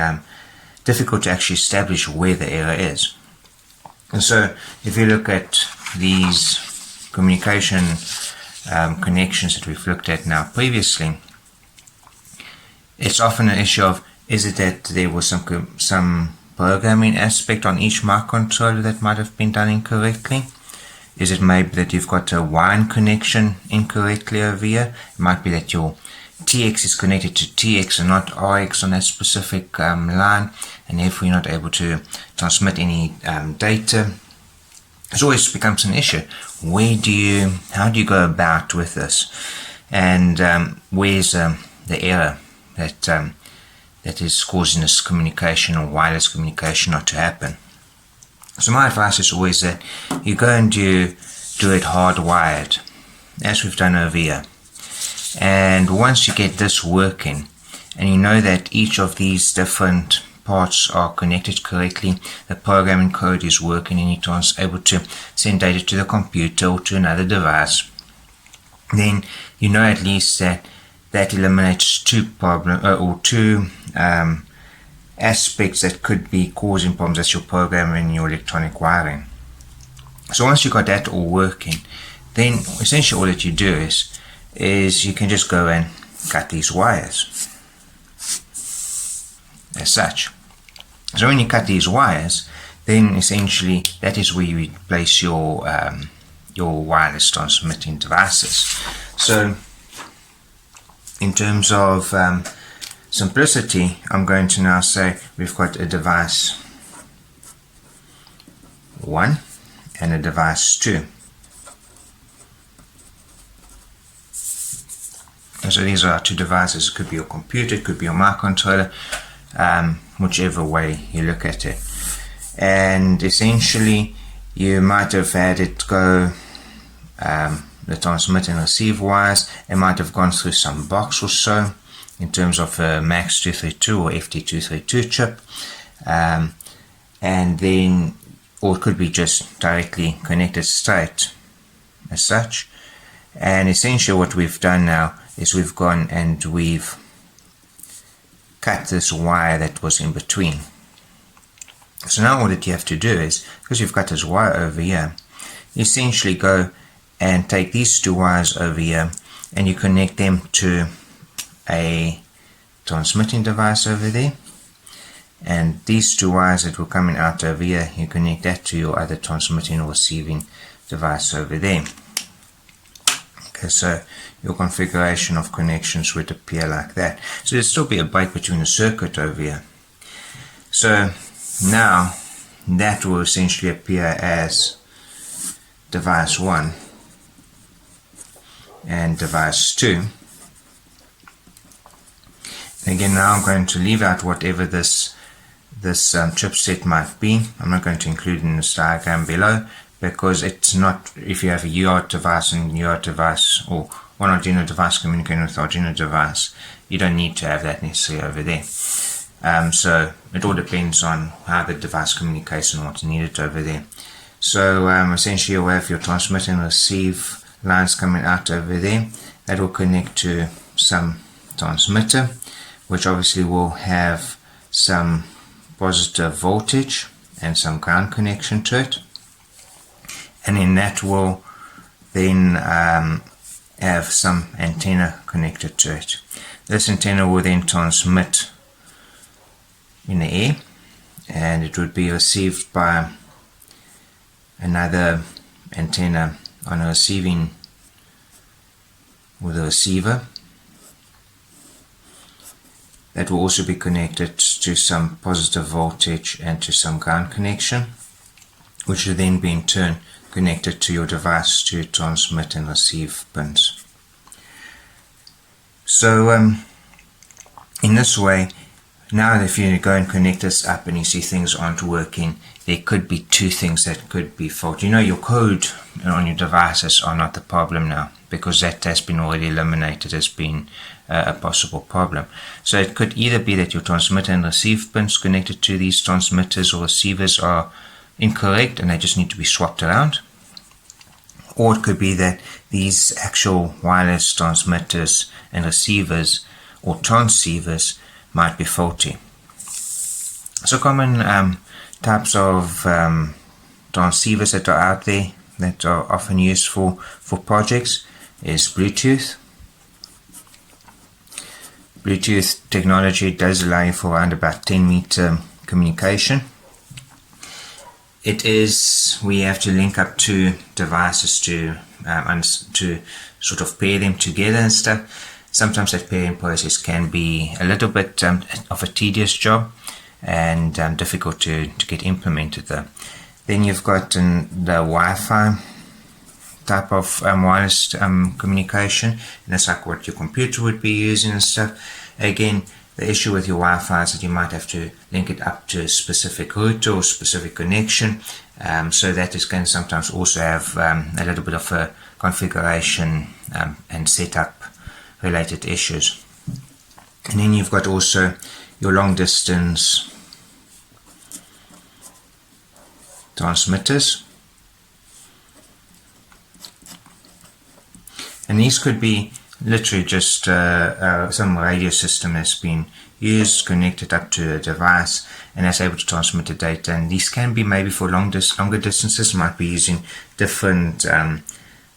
difficult to actually establish where the error is. And so if you look at these communication connections that we've looked at now previously, it's often an issue of, is it that there was some programming aspect on each microcontroller that might have been done incorrectly? Is it maybe that you've got a WAN connection incorrectly over here? It might be that your TX is connected to TX and not RX on that specific line, and therefore you're not able to transmit any data. It always becomes an issue. How do you go about with this? And where's the error that is causing this communication or wireless communication not to happen? So my advice is always that you go and do it hardwired, as we've done over here. And once you get this working, and you know that each of these different parts are connected correctly, the programming code is working, and you're able to send data to the computer or to another device, then you know at least that eliminates two aspects that could be causing problems as your programming and your electronic wiring. So once you got that all working, then essentially all that you do is you can just go and cut these wires as such. So when you cut these wires, then essentially that is where you place your wireless transmitting devices. So in terms of simplicity, I'm going to now say we've got a device 1 and a device 2. And so these are our two devices. It could be your computer, it could be your microcontroller, whichever way you look at it. And essentially you might have had it go, the transmit and receive wires, it might have gone through some box or so in terms of a MAX 232 or FT232 chip, and then, or it could be just directly connected straight as such, And essentially what we've done now is we've gone and we've cut this wire that was in between. So now all that you have to do is, because you've got this wire over here, essentially go and take these two wires over here and you connect them to a transmitting device over there, and these two wires that were coming out over here, you connect that to your other transmitting or receiving device over there. Okay, so your configuration of connections would appear like that. So there'd still be a break between the circuit over here. So now that will essentially appear as device 1 and device 2. Again, now I'm going to leave out whatever this chipset might be. I'm not going to include in this diagram below, because it's not, if you have a UART device and UART device, or one Arduino device communicating with Arduino device, you don't need to have that necessarily over there. So it all depends on how the device communicates and what's needed over there. So essentially you'll have your transmit and receive lines coming out over there. That will connect to some transmitter, which obviously will have some positive voltage and some ground connection to it. And then that will then have some antenna connected to it. This antenna will then transmit in the air, and it would be received by another antenna on a receiving with a receiver. That will also be connected to some positive voltage and to some ground connection, which will then be in turn connected to your device to transmit and receive pins. So in this way, now if you go and connect this up and you see things aren't working, there could be two things that could be fault. You know, your code on your devices are not the problem now, because that has been already eliminated as being a possible problem. So it could either be that your transmitter and receive pins connected to these transmitters or receivers are incorrect and they just need to be swapped around, or it could be that these actual wireless transmitters and receivers or transceivers might be faulty. So common types of transceivers that are out there that are often used for projects is Bluetooth. Bluetooth technology does allow you for around about 10 meter communication. It is, we have to link up two devices to sort of pair them together and stuff. Sometimes that pairing process can be a little bit of a tedious job and difficult to get implemented though. Then you've got the Wi-Fi type of wireless communication, and that's like what your computer would be using and stuff. Again, the issue with your Wi-Fi is that you might have to link it up to a specific router or specific connection, so that is going to sometimes also have a little bit of a configuration and setup related issues. And then you've got also your long distance transmitters, and these could be literally just some radio system that's been used, connected up to a device, and that's able to transmit the data. And these can be maybe for longer distances, might be using different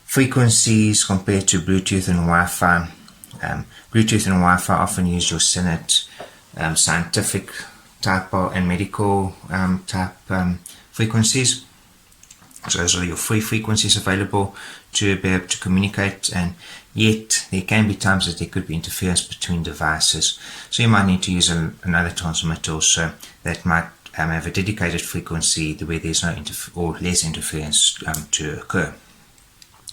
frequencies compared to Bluetooth and Wi-Fi. Bluetooth and Wi-Fi often use your SYNET scientific type and medical type frequencies. So those are your free frequencies available to be able to communicate, and yet there can be times that there could be interference between devices. So you might need to use another transmitter also that might have a dedicated frequency where there's no or less interference to occur.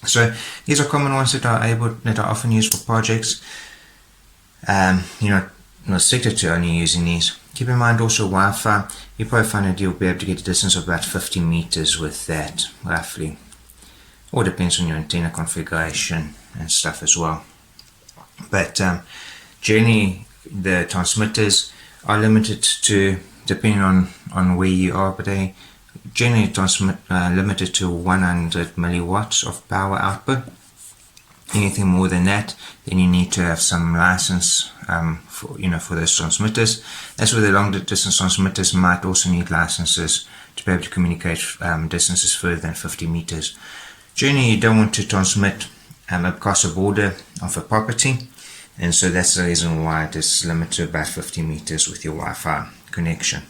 So these are common ones that are often used for projects. You're not restricted to only using these. Keep in mind also Wi-Fi, you probably find that you'll be able to get a distance of about 50 meters with that, roughly. Or depends on your antenna configuration and stuff as well. But generally the transmitters are limited to, depending on where you are, but they generally limited to 100 milliwatts of power output. anything more than that, then you need to have some license for those transmitters. As with the long distance transmitters, might also need licenses to be able to communicate distances further than 50 meters. Generally, you don't want to transmit across a border of a property, and so that's the reason why it is limited to about 50 meters with your Wi-Fi connection.